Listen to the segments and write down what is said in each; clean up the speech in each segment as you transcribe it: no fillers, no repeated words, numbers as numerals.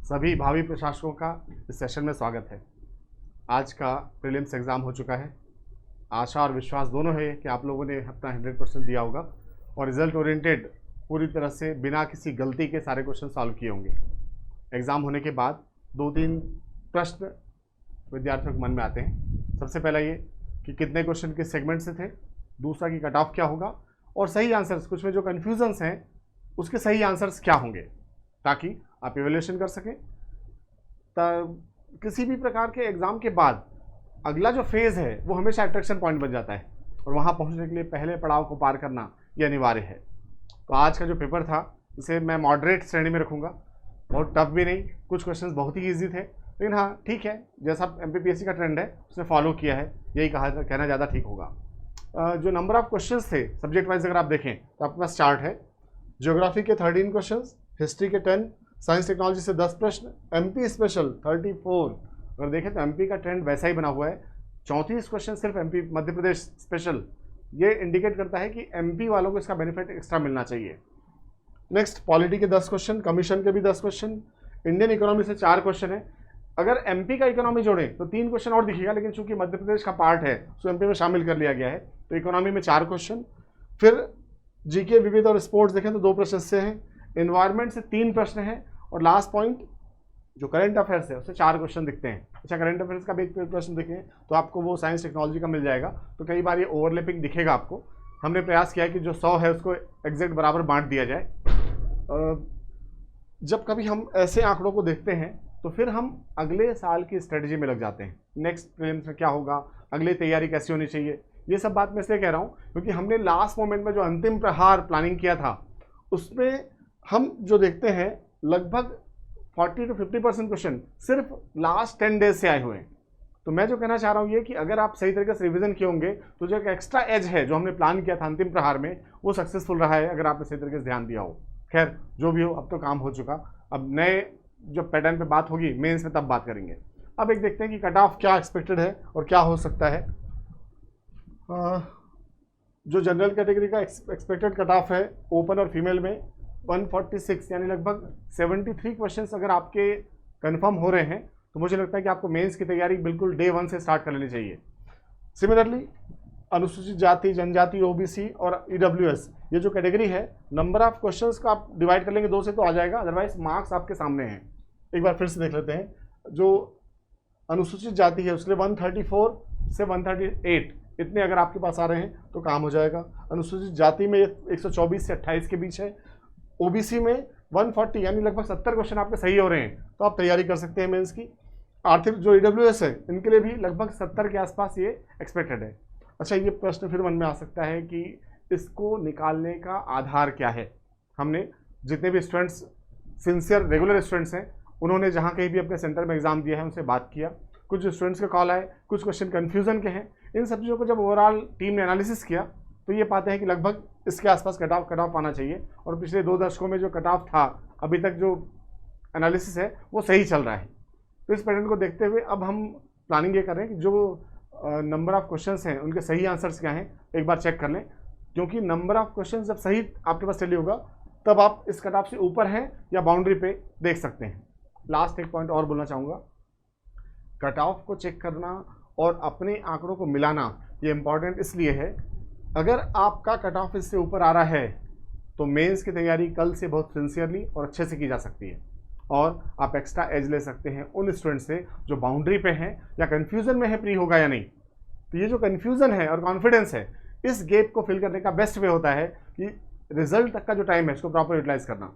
सभी भावी प्रशासकों का इस सेशन में स्वागत है। आज का प्रीलिम्स एग्ज़ाम हो चुका है। आशा और विश्वास दोनों है कि आप लोगों ने अपना 100% दिया होगा और रिजल्ट ओरिएंटेड पूरी तरह से बिना किसी गलती के सारे क्वेश्चन सॉल्व किए होंगे। एग्ज़ाम होने के बाद 2-3 प्रश्न विद्यार्थियों के मन में आते हैं। सबसे पहला ये कि कितने क्वेश्चन किस सेगमेंट से थे, दूसरा कि कट ऑफ क्या होगा, और सही आंसर्स, कुछ में जो कन्फ्यूजन्स हैं उसके सही आंसर्स क्या होंगे, ताकि आप इवैल्यूएशन कर सकें। किसी भी प्रकार के एग्ज़ाम के बाद अगला जो फेज़ है वो हमेशा अट्रैक्शन पॉइंट बन जाता है और वहाँ पहुँचने के लिए पहले पड़ाव को पार करना ये अनिवार्य है। तो आज का जो पेपर था इसे मैं मॉडरेट श्रेणी में रखूँगा। बहुत टफ भी नहीं, कुछ क्वेश्चंस बहुत ही ईजी थे, लेकिन हाँ ठीक है, जैसा MPPSC का ट्रेंड है उसने फॉलो किया है, यही कहना ज़्यादा ठीक होगा। जो नंबर ऑफ क्वेश्चंस थे सब्जेक्ट वाइज अगर आप देखें तो आपके पास चार्ट है। ज्योग्राफी के 13 क्वेश्चंस, हिस्ट्री के 10, साइंस टेक्नोलॉजी से 10 प्रश्न, MP स्पेशल 34। अगर देखें तो MP का ट्रेंड वैसा ही बना हुआ है। 34 क्वेश्चन सिर्फ MP मध्य प्रदेश स्पेशल, ये इंडिकेट करता है कि MP वालों को इसका बेनिफिट एक्स्ट्रा मिलना चाहिए। नेक्स्ट पॉलिटी के 10 क्वेश्चन, कमीशन के भी 10 क्वेश्चन, इंडियन इकोनॉमी से 4 क्वेश्चन है। अगर MP का इकोनॉमी जोड़ें तो 3 क्वेश्चन और दिखेगा, लेकिन चूंकि मध्य प्रदेश का पार्ट है उसको MP में शामिल कर लिया गया है, तो इकोनॉमी में 4 क्वेश्चन। फिर GK, विविध और स्पोर्ट्स देखें तो 2 प्रश्न से हैं, एनवायरनमेंट से 3 प्रश्न हैं, और लास्ट पॉइंट जो करंट अफेयर्स है उससे 4 क्वेश्चन दिखते हैं। अच्छा, करंट अफेयर्स का भी एक प्रश्न देखें तो आपको वो साइंस टेक्नोलॉजी का मिल जाएगा, तो कई बार ये ओवरलैपिंग दिखेगा आपको। हमने प्रयास किया है कि जो 100 है उसको एग्जैक्ट बराबर बांट दिया जाए। जब कभी हम ऐसे आंकड़ों को देखते हैं तो फिर हम अगले साल की स्ट्रेटजी में लग जाते हैं। नेक्स्ट प्रीलिम्स में क्या होगा, अगली तैयारी कैसी होनी चाहिए, ये सब बात मैं इसलिए कह रहा हूँ क्योंकि हमने लास्ट मोमेंट में जो अंतिम प्रहार प्लानिंग किया था उसमें हम जो देखते हैं लगभग 40 to 50% क्वेश्चन सिर्फ लास्ट 10 डेज से आए हुए हैं। तो मैं जो कहना चाह रहा हूँ ये कि अगर आप सही तरीके से रिवीजन किए होंगे तो जो एक एक्स्ट्रा एज है जो हमने प्लान किया था अंतिम प्रहार में, वो सक्सेसफुल रहा है अगर आपने सही तरीके से ध्यान दिया हो। खैर जो भी हो, अब तो काम हो चुका। अब नए जो पैटर्न पे बात होगी मेंस में तब बात करेंगे। अब एक देखते हैं कि कट ऑफ क्या एक्सपेक्टेड है और क्या हो सकता है। जो जनरल कैटेगरी का एक्सपेक्टेड कट ऑफ है ओपन और फीमेल में 146, यानी लगभग 73 क्वेश्चंस अगर आपके कंफर्म हो रहे हैं तो मुझे लगता है कि आपको मेंस की तैयारी बिल्कुल डे 1 से स्टार्ट कर लेनी चाहिए। सिमिलरली अनुसूचित जाति, जनजाति, OBC और EWS, ये जो कैटेगरी है, नंबर ऑफ क्वेश्चंस का आप डिवाइड कर लेंगे 2 से तो आ जाएगा, अदरवाइज मार्क्स आपके सामने हैं। एक बार फिर से देख लेते हैं। जो अनुसूचित जाति है उसके लिए 134 से 138 इतने अगर आपके पास आ रहे हैं तो काम हो जाएगा। अनुसूचित जाति में 124 से 28 के बीच है। OBC में 140, यानी लगभग 70 क्वेश्चन आपके सही हो रहे हैं तो आप तैयारी कर सकते हैं मेंस की। आर्थिक जो EWS है इनके लिए भी लगभग 70 के आसपास ये एक्सपेक्टेड है। अच्छा, ये प्रश्न फिर मन में आ सकता है कि इसको निकालने का आधार क्या है। हमने जितने भी स्टूडेंट्स सिंसियर रेगुलर स्टूडेंट्स हैं उन्होंने जहाँ कहीं भी अपने सेंटर में एग्जाम दिया है उनसे बात किया, कुछ स्टूडेंट्स का कॉल आए, कुछ क्वेश्चन कन्फ्यूजन के हैं। इन सब चीज़ों को जब ओवरऑल टीम ने एनालिसिस किया तो ये पाते हैं कि लगभग इसके आसपास कट ऑफ आना चाहिए, और पिछले 2 दशकों में जो कट ऑफ था अभी तक जो एनालिसिस है वो सही चल रहा है। तो इस पैटर्न को देखते हुए अब हम प्लानिंग ये कर रहे हैं कि जो नंबर ऑफ क्वेश्चंस हैं उनके सही आंसर्स क्या हैं एक बार चेक कर लें, क्योंकि नंबर ऑफ क्वेश्चंस जब सही आपके पास चली होगा तब आप इस कट ऑफ से ऊपर हैं या बाउंड्री पे देख सकते हैं। लास्ट एक पॉइंट और बोलना चाहूँगा, कट ऑफ को चेक करना और अपने आंकड़ों को मिलाना ये इम्पॉर्टेंट इसलिए है, अगर आपका कट ऑफ इससे ऊपर आ रहा है तो मेंस की तैयारी कल से बहुत सिंसियरली और अच्छे से की जा सकती है, और आप एक्स्ट्रा एज ले सकते हैं उन स्टूडेंट से जो बाउंड्री पे हैं या कन्फ्यूज़न में है प्री होगा या नहीं। तो ये जो कन्फ्यूज़न है और कॉन्फिडेंस है, इस गैप को फिल करने का बेस्ट वे होता है कि रिजल्ट तक का जो टाइम है इसको प्रॉपर यूटिलाइज करना।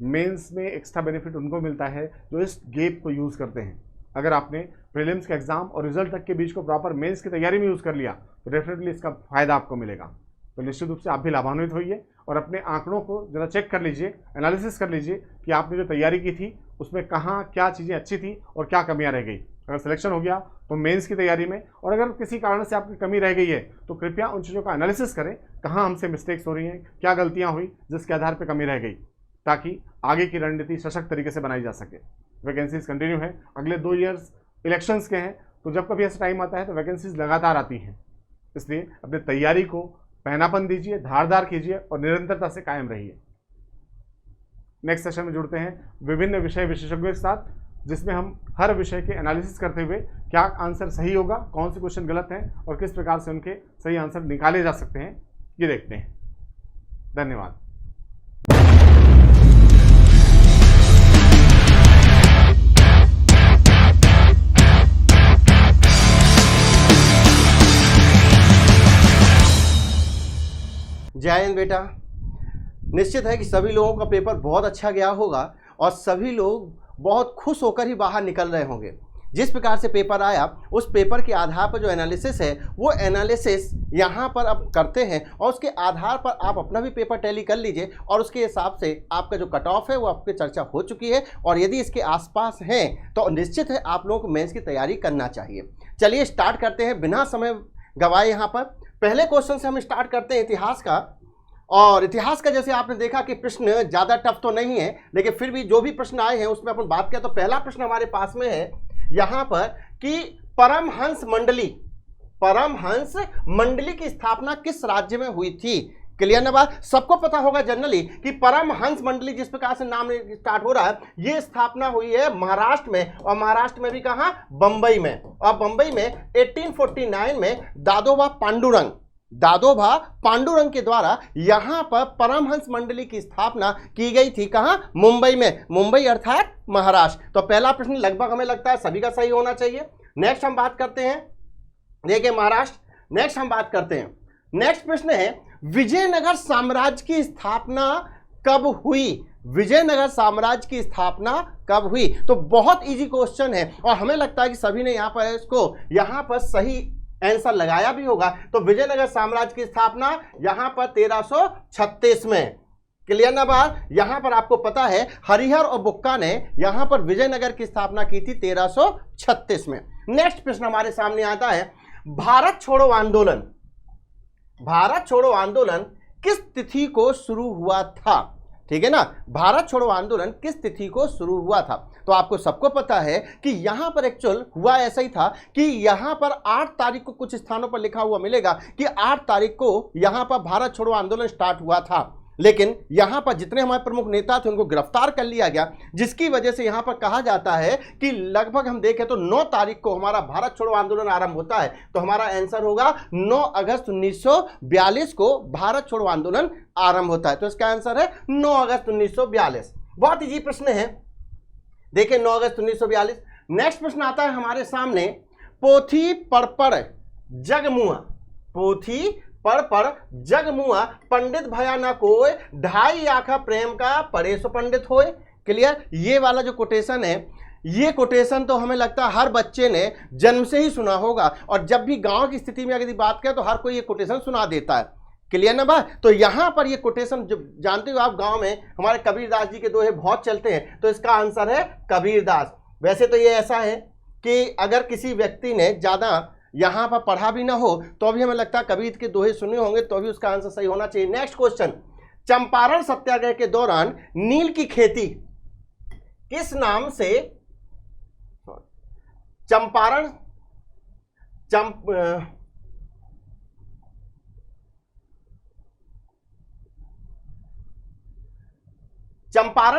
मेंस में एक्स्ट्रा बेनिफिट उनको मिलता है जो इस गैप को यूज़ करते हैं। अगर आपने प्रीलिम्स के एग्जाम और रिजल्ट तक के बीच को प्रॉपर मेंस की तैयारी में यूज़ कर लिया तो डेफिनेटली इसका फ़ायदा आपको मिलेगा। तो निश्चित रूप से आप भी लाभान्वित होइए और अपने आंकड़ों को ज़रा चेक कर लीजिए, एनालिसिस कर लीजिए कि आपने जो तैयारी की थी उसमें कहाँ क्या चीज़ें अच्छी थी और क्या कमियाँ रह गई। अगर सिलेक्शन हो गया तो मेंस की तैयारी में, और अगर किसी कारण से आपकी कमी रह गई है तो कृपया उन चीज़ों का एनालिसिस करें, कहाँ हमसे मिस्टेक्स हो रही हैं, क्या गलतियाँ हुई जिसके आधार पर कमी रह गई, ताकि आगे की रणनीति सशक्त तरीके से बनाई जा सके। वैकेंसीज कंटिन्यू है, अगले 2 ईयर्स इलेक्शंस के हैं, तो जब कभी ऐसा टाइम आता है तो वैकेंसीज लगातार आती हैं। इसलिए अपनी तैयारी को पहनापन दीजिए, धारदार कीजिए और निरंतरता से कायम रहिए। नेक्स्ट सेशन में जुड़ते हैं विभिन्न विषय विशेषज्ञों के साथ, जिसमें हम हर विषय के एनालिसिस करते हुए क्या आंसर सही होगा, कौन से क्वेश्चन गलत हैं और किस प्रकार से उनके सही आंसर निकाले जा सकते हैं, ये देखते हैं। धन्यवाद। जय हिंद बेटा। निश्चित है कि सभी लोगों का पेपर बहुत अच्छा गया होगा और सभी लोग बहुत खुश होकर ही बाहर निकल रहे होंगे। जिस प्रकार से पेपर आया, उस पेपर के आधार पर जो एनालिसिस है वो एनालिसिस यहाँ पर अब करते हैं और उसके आधार पर आप अपना भी पेपर टैली कर लीजिए और उसके हिसाब से आपका जो कट ऑफ है वो आपकी चर्चा हो चुकी है और यदि इसके आसपास हैं तो निश्चित है आप लोगों को मेंस की तैयारी करना चाहिए। चलिए स्टार्ट करते हैं बिना समय गवाए। यहाँ पर पहले क्वेश्चन से हम स्टार्ट करते हैं इतिहास का। और इतिहास का जैसे आपने देखा कि प्रश्न ज़्यादा टफ तो नहीं है, लेकिन फिर भी जो भी प्रश्न आए हैं उसमें अपन बात करें तो पहला प्रश्न हमारे पास में है यहाँ पर कि परमहंस मंडली की स्थापना किस राज्य में हुई थी। क्लियर ना बात। सबको पता होगा जनरली कि परमहंस मंडली जिस प्रकार से नाम स्टार्ट हो रहा है, ये स्थापना हुई है महाराष्ट्र में, और महाराष्ट्र में भी कहाँ, बंबई में। और बंबई में 1849 में दादोबा पांडुरंग के द्वारा यहाँ पर परमहंस मंडली की स्थापना की गई थी। कहाँ, मुंबई में। मुंबई अर्थात महाराष्ट्र। तो पहला प्रश्न लगभग हमें लगता है सभी का सही होना चाहिए। नेक्स्ट हम बात करते हैं, देखिए महाराष्ट्र। नेक्स्ट हम बात करते हैं, नेक्स्ट प्रश्न है विजयनगर साम्राज्य की स्थापना कब हुई। विजयनगर साम्राज्य की स्थापना कब हुई। तो बहुत इजी क्वेश्चन है और हमें लगता है कि सभी ने यहाँ पर इसको यहाँ पर सही आंसर लगाया भी होगा। तो विजयनगर साम्राज्य की स्थापना यहाँ पर 1336 में। क्लियर ना बात। यहाँ पर आपको पता है हरिहर और बुक्का ने यहाँ पर विजयनगर की स्थापना की थी 1336 में। नेक्स्ट प्रश्न हमारे सामने आता है भारत छोड़ो आंदोलन किस तिथि को शुरू हुआ था। ठीक है ना, भारत छोड़ो आंदोलन किस तिथि को शुरू हुआ था। तो आपको सबको पता है कि यहाँ पर एक्चुअल हुआ ऐसा ही था कि यहाँ पर 8 तारीख को कुछ स्थानों पर लिखा हुआ मिलेगा कि 8 तारीख को यहाँ पर भारत छोड़ो आंदोलन स्टार्ट हुआ था, लेकिन यहाँ पर जितने हमारे प्रमुख नेता थे उनको गिरफ्तार कर लिया गया, जिसकी वजह से यहाँ पर कहा जाता है कि लगभग हम देखें तो 9 तारीख को हमारा भारत छोड़ो आंदोलन आरंभ होता है। तो हमारा आंसर होगा 9 अगस्त 1942 को भारत छोड़ो आंदोलन आरंभ होता है। तो इसका आंसर है 9 अगस्त 1942। बहुत इजी प्रश्न है, देखिए 9 अगस्त 1942। नेक्स्ट प्रश्न आता है हमारे सामने पोथी पढ़ जगमुआ पंडित भया न कोय, ढाई आखा प्रेम का परेश पंडित होए। क्लियर। ये वाला जो कोटेशन है, ये कोटेशन तो हमें लगता है हर बच्चे ने जन्म से ही सुना होगा और जब भी गांव की स्थिति में अगर बात करें तो हर कोई ये कोटेशन सुना देता है। क्लियर ना बात। तो यहाँ पर ये कोटेशन जो जानते हो आप, गांव में हमारे कबीरदास जी के दोहे बहुत चलते हैं, तो इसका आंसर है कबीरदास। वैसे तो ये ऐसा है कि अगर किसी व्यक्ति ने ज़्यादा यहाँ पर पढ़ा भी ना हो तो भी हमें लगता है कबीर के दोहे सुने होंगे, तो भी उसका आंसर सही होना चाहिए। नेक्स्ट क्वेश्चन, चंपारण सत्याग्रह के दौरान नील की खेती किस नाम से, चंपारण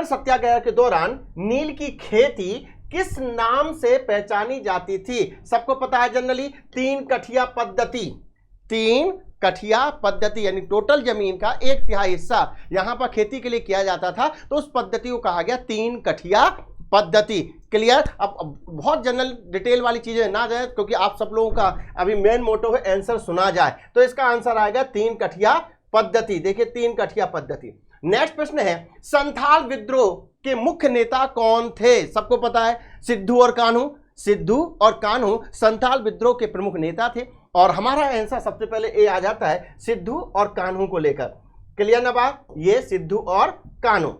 सत्याग्रह के दौरान नील की खेती किस नाम से पहचानी जाती थी। सबको पता है जनरली 3 कठिया पद्धति यानी टोटल जमीन का 1/3 हिस्सा यहां पर खेती के लिए किया जाता था, तो उस पद्धति को कहा गया 3 कठिया पद्धति। क्लियर। अब बहुत जनरल डिटेल वाली चीजें ना जाए क्योंकि आप सब लोगों का अभी मेन मोटो है आंसर सुना जाए, तो इसका आंसर आएगा 3 कठिया पद्धति। देखिए 3 कठिया पद्धति। नेक्स्ट प्रश्न है संथाल विद्रोह के मुख्य नेता कौन थे। सबको पता है सिद्धू और कान्हू संथाल विद्रोह के प्रमुख नेता थे और हमारा आंसर सबसे पहले ए आ जाता है सिद्धू और कान्हू को लेकर। क्लियर ना बात, ये सिद्धू और कान्हू।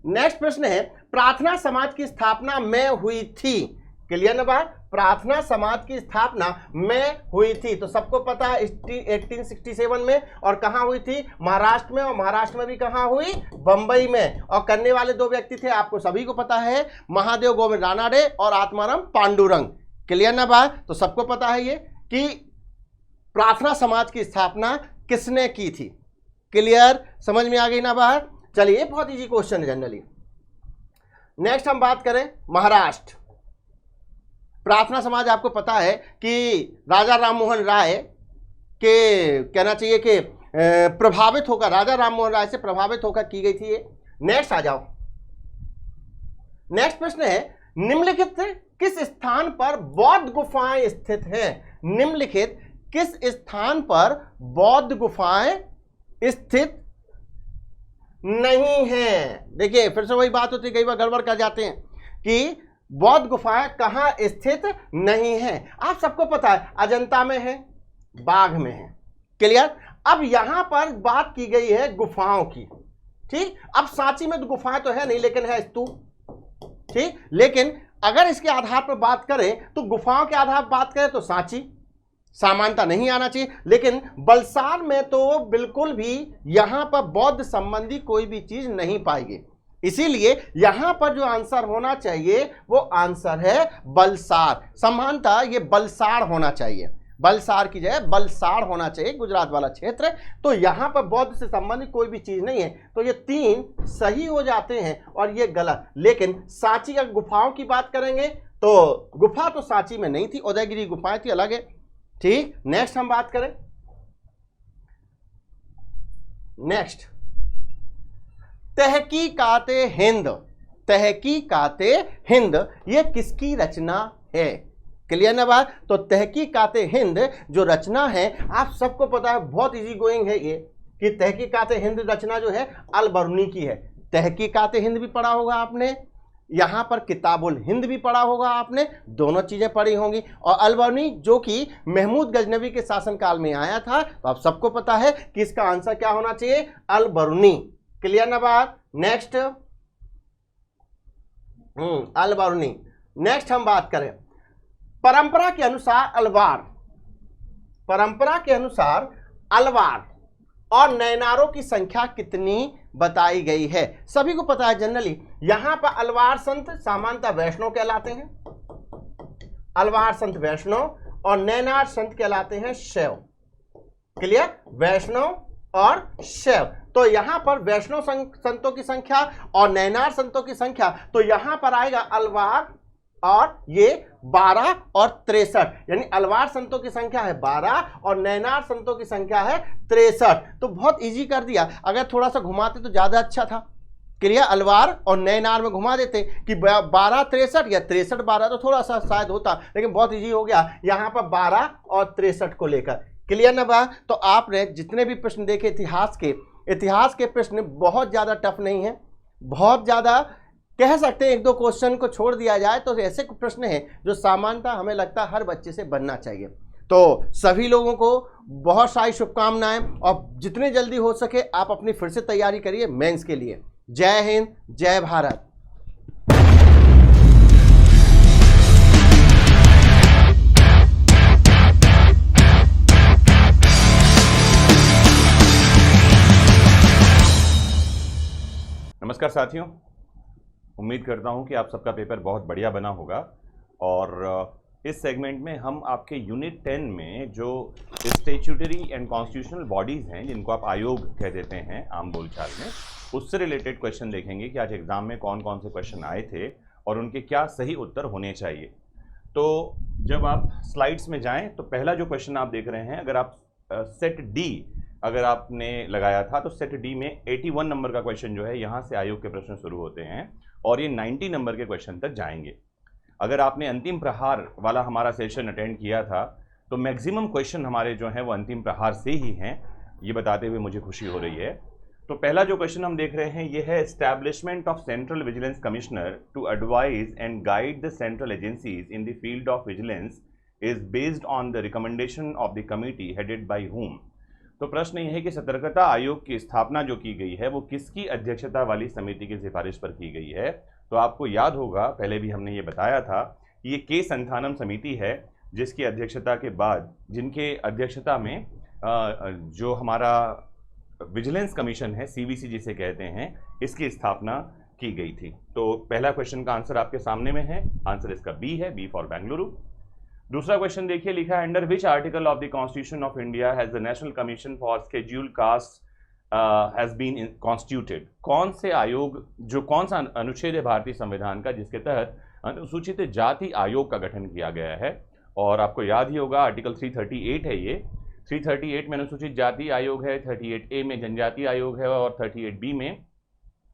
नेक्स्ट प्रश्न है प्रार्थना समाज की स्थापना में हुई थी। क्लियर ना बात, प्रार्थना समाज की स्थापना में हुई थी। तो सबको पता है 1867 में, और कहां हुई थी, महाराष्ट्र में, और महाराष्ट्र में भी कहां हुई, बंबई में। और करने वाले 2 व्यक्ति थे, आपको सभी को पता है, महादेव गोविंद रानाडे और आत्माराम पांडुरंग। क्लियर ना बात। तो सबको पता है ये कि प्रार्थना समाज की स्थापना किसने की थी। क्लियर, समझ में आ गई ना बाहर। चलिए, बहुत इजी क्वेश्चन है जनरली। नेक्स्ट हम बात करें महाराष्ट्र। प्रार्थना समाज आपको पता है कि राजा राममोहन राय के कहना चाहिए कि प्रभावित होकर, राजा राममोहन राय से प्रभावित होकर की गई थी ये। नेक्स्ट आ जाओ। नेक्स्ट प्रश्न है, निम्नलिखित किस स्थान पर बौद्ध गुफाएं स्थित हैं? निम्नलिखित किस स्थान पर बौद्ध गुफाएं स्थित नहीं है? देखिए फिर से वही बात होती है, कई बार गड़बड़ कर जाते हैं कि बौद्ध गुफाएं कहां स्थित नहीं है। आप सबको पता है अजंता में है, बाघ में है, क्लियर। अब यहां पर बात की गई है गुफाओं की, ठीक। अब सांची में तो गुफाएं तो है नहीं, लेकिन है स्तूप, ठीक। लेकिन अगर इसके आधार पर बात करें तो गुफाओं के आधार पर बात करें तो सांची समानता नहीं आना चाहिए, लेकिन बलसार में तो बिल्कुल भी यहां पर बौद्ध संबंधी कोई भी चीज नहीं पाएगी। इसीलिए यहां पर जो आंसर होना चाहिए वो आंसर है बलसार। समानता ये बलसार होना चाहिए, बलसार की जगह बलसार होना चाहिए, गुजरात वाला क्षेत्र। तो यहां पर बौद्ध से संबंधित कोई भी चीज नहीं है, तो ये 3 सही हो जाते हैं और ये गलत। लेकिन सांची का गुफाओं की बात करेंगे तो गुफा तो सांची में नहीं थी, उदयगिरी गुफाएं थी, अलग है, ठीक। नेक्स्ट हम बात करें, नेक्स्ट तहकीकाते हिंद। तहकीकाते हिंद ये किसकी रचना है? क्लियर ना बात। तो तहकीकाते हिंद जो रचना है, आप सबको पता है, बहुत इजी गोइंग है ये, कि तहकीकाते हिंद रचना जो है अल बरूनी की है। तहकीकाते हिंद भी पढ़ा होगा आपने, यहां पर किताबुल हिंद भी पढ़ा होगा आपने, दोनों चीजें पढ़ी होंगी। और अल बरूनी जो कि महमूद गजनवी के शासनकाल में आया था, तो आप सबको पता है कि इसका आंसर क्या होना चाहिए, अल बरूनी। क्लियर ना बात। नेक्स्ट अल बरूनी। नेक्स्ट हम बात करें परंपरा के अनुसार अलवार। परंपरा के अनुसार अलवार और नैनारों की संख्या कितनी बताई गई है? सभी को पता है जनरली, यहां पर अलवार संत सामान्यतः वैष्णव कहलाते हैं, अलवार संत वैष्णव, और नैनार संत कहलाते हैं शैव। क्लियर, वैष्णव और शैव। तो यहां पर वैष्णव संतों की संख्या और नैनार संतों की संख्या, तो यहां पर आएगा अलवार और ये 12 और 63, यानी अलवार संतों की संख्या है 12 और नैनार संतों की संख्या है 63। तो बहुत इजी कर दिया, अगर थोड़ा सा घुमाते तो ज्यादा अच्छा था। क्लियर, अलवार और नैनार में घुमा देते कि 12 63 या 63 12, तो थोड़ा सा शायद होता, लेकिन बहुत इजी हो गया यहां पर 12 और 63 को लेकर। क्लियर ना बा। तो आपने जितने भी प्रश्न देखे इतिहास के प्रश्न बहुत ज्यादा टफ नहीं है, बहुत ज्यादा कह सकते हैं 1-2 क्वेश्चन को छोड़ दिया जाए तो ऐसे प्रश्न हैं जो सामान्यतः हमें लगता है हर बच्चे से बनना चाहिए। तो सभी लोगों को बहुत सारी शुभकामनाएं, और जितने जल्दी हो सके आप अपनी फिर से तैयारी करिए मेंस के लिए। जय हिंद, जय भारत। नमस्कार साथियों, उम्मीद करता हूं कि आप सबका पेपर बहुत बढ़िया बना होगा। और इस सेगमेंट में हम आपके यूनिट 10 में जो स्टैट्यूटरी एंड कॉन्स्टिट्यूशनल बॉडीज़ हैं, जिनको आप आयोग कह देते हैं आम बोलचाल में, उससे रिलेटेड क्वेश्चन देखेंगे कि आज एग्ज़ाम में कौन कौन से क्वेश्चन आए थे और उनके क्या सही उत्तर होने चाहिए। तो जब आप स्लाइड्स में जाएँ तो पहला जो क्वेश्चन आप देख रहे हैं, अगर आप सेट डी अगर आपने लगाया था तो सेट डी में 81 नंबर का क्वेश्चन जो है, यहाँ से आयोग के प्रश्न शुरू होते हैं और ये 90 नंबर के क्वेश्चन तक जाएंगे। अगर आपने अंतिम प्रहार वाला हमारा सेशन अटेंड किया था तो मैक्सिमम क्वेश्चन हमारे जो हैं वो अंतिम प्रहार से ही हैं, ये बताते हुए मुझे खुशी हो रही है। तो पहला जो क्वेश्चन हम देख रहे हैं ये है, establishment of central vigilance commissioner to advise and guide the central agencies in the field of vigilance is based on the recommendation of the committee headed by whom. तो प्रश्न ये है कि सतर्कता आयोग की स्थापना जो की गई है वो किसकी अध्यक्षता वाली समिति की सिफारिश पर की गई है? तो आपको याद होगा, पहले भी हमने ये बताया था कि ये के संथानम समिति है, जिसकी अध्यक्षता के बाद, जिनके अध्यक्षता में जो हमारा विजिलेंस कमीशन है, सीवीसी जिसे कहते हैं, इसकी स्थापना की गई थी। तो पहला क्वेश्चन का आंसर आपके सामने में है, आंसर इसका बी है, बी फॉर बेंगलुरु। दूसरा क्वेश्चन देखिए, लिखा है, under which article of the constitution of India has the national commission for scheduled caste has been constituted. कौन से आयोग, जो कौन सा अनुच्छेद है भारतीय संविधान का जिसके तहत अनुसूचित जाति आयोग का गठन किया गया है? और आपको याद ही होगा आर्टिकल 338 है ये। 338 में अनुसूचित जाति आयोग है, 38A में जनजाति आयोग है और 38B में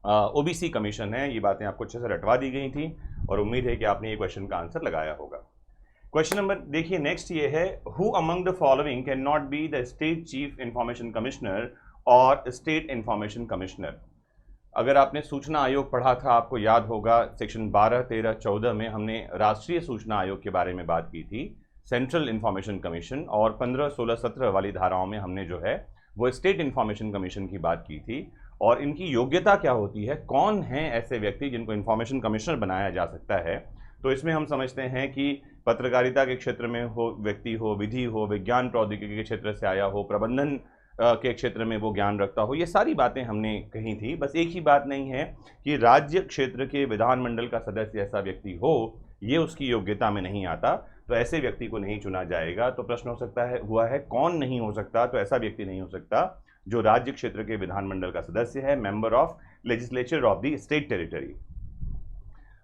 ओबीसी कमीशन है। ये बातें आपको अच्छे से रटवा दी गई थी और उम्मीद है कि आपने ये क्वेश्चन का आंसर लगाया होगा। क्वेश्चन नंबर देखिए नेक्स्ट ये है, who among the following can not be the state chief information commissioner और स्टेट इंफॉर्मेशन कमिश्नर? अगर आपने सूचना आयोग पढ़ा था आपको याद होगा सेक्शन 12, 13, 14 में हमने राष्ट्रीय सूचना आयोग के बारे में बात की थी, सेंट्रल इंफॉर्मेशन कमीशन, और 15, 16, 17 वाली धाराओं में हमने जो है वो स्टेट इंफॉर्मेशन कमीशन की बात की थी। और इनकी योग्यता क्या होती है, कौन हैं ऐसे व्यक्ति जिनको इंफॉर्मेशन कमिश्नर बनाया जा सकता है? तो इसमें हम समझते हैं कि पत्रकारिता के क्षेत्र में हो व्यक्ति हो, विधि हो, विज्ञान प्रौद्योगिकी के क्षेत्र से आया हो, प्रबंधन के क्षेत्र में वो ज्ञान रखता हो, ये सारी बातें हमने कही थी। बस एक ही बात नहीं है कि राज्य क्षेत्र के विधानमंडल का सदस्य ऐसा व्यक्ति हो, ये उसकी योग्यता में नहीं आता, तो ऐसे व्यक्ति को नहीं चुना जाएगा। तो प्रश्न हो सकता है हुआ है कौन नहीं हो सकता, तो ऐसा व्यक्ति नहीं हो सकता जो राज्य क्षेत्र के विधानमंडल का सदस्य है, member of legislature of the state territory.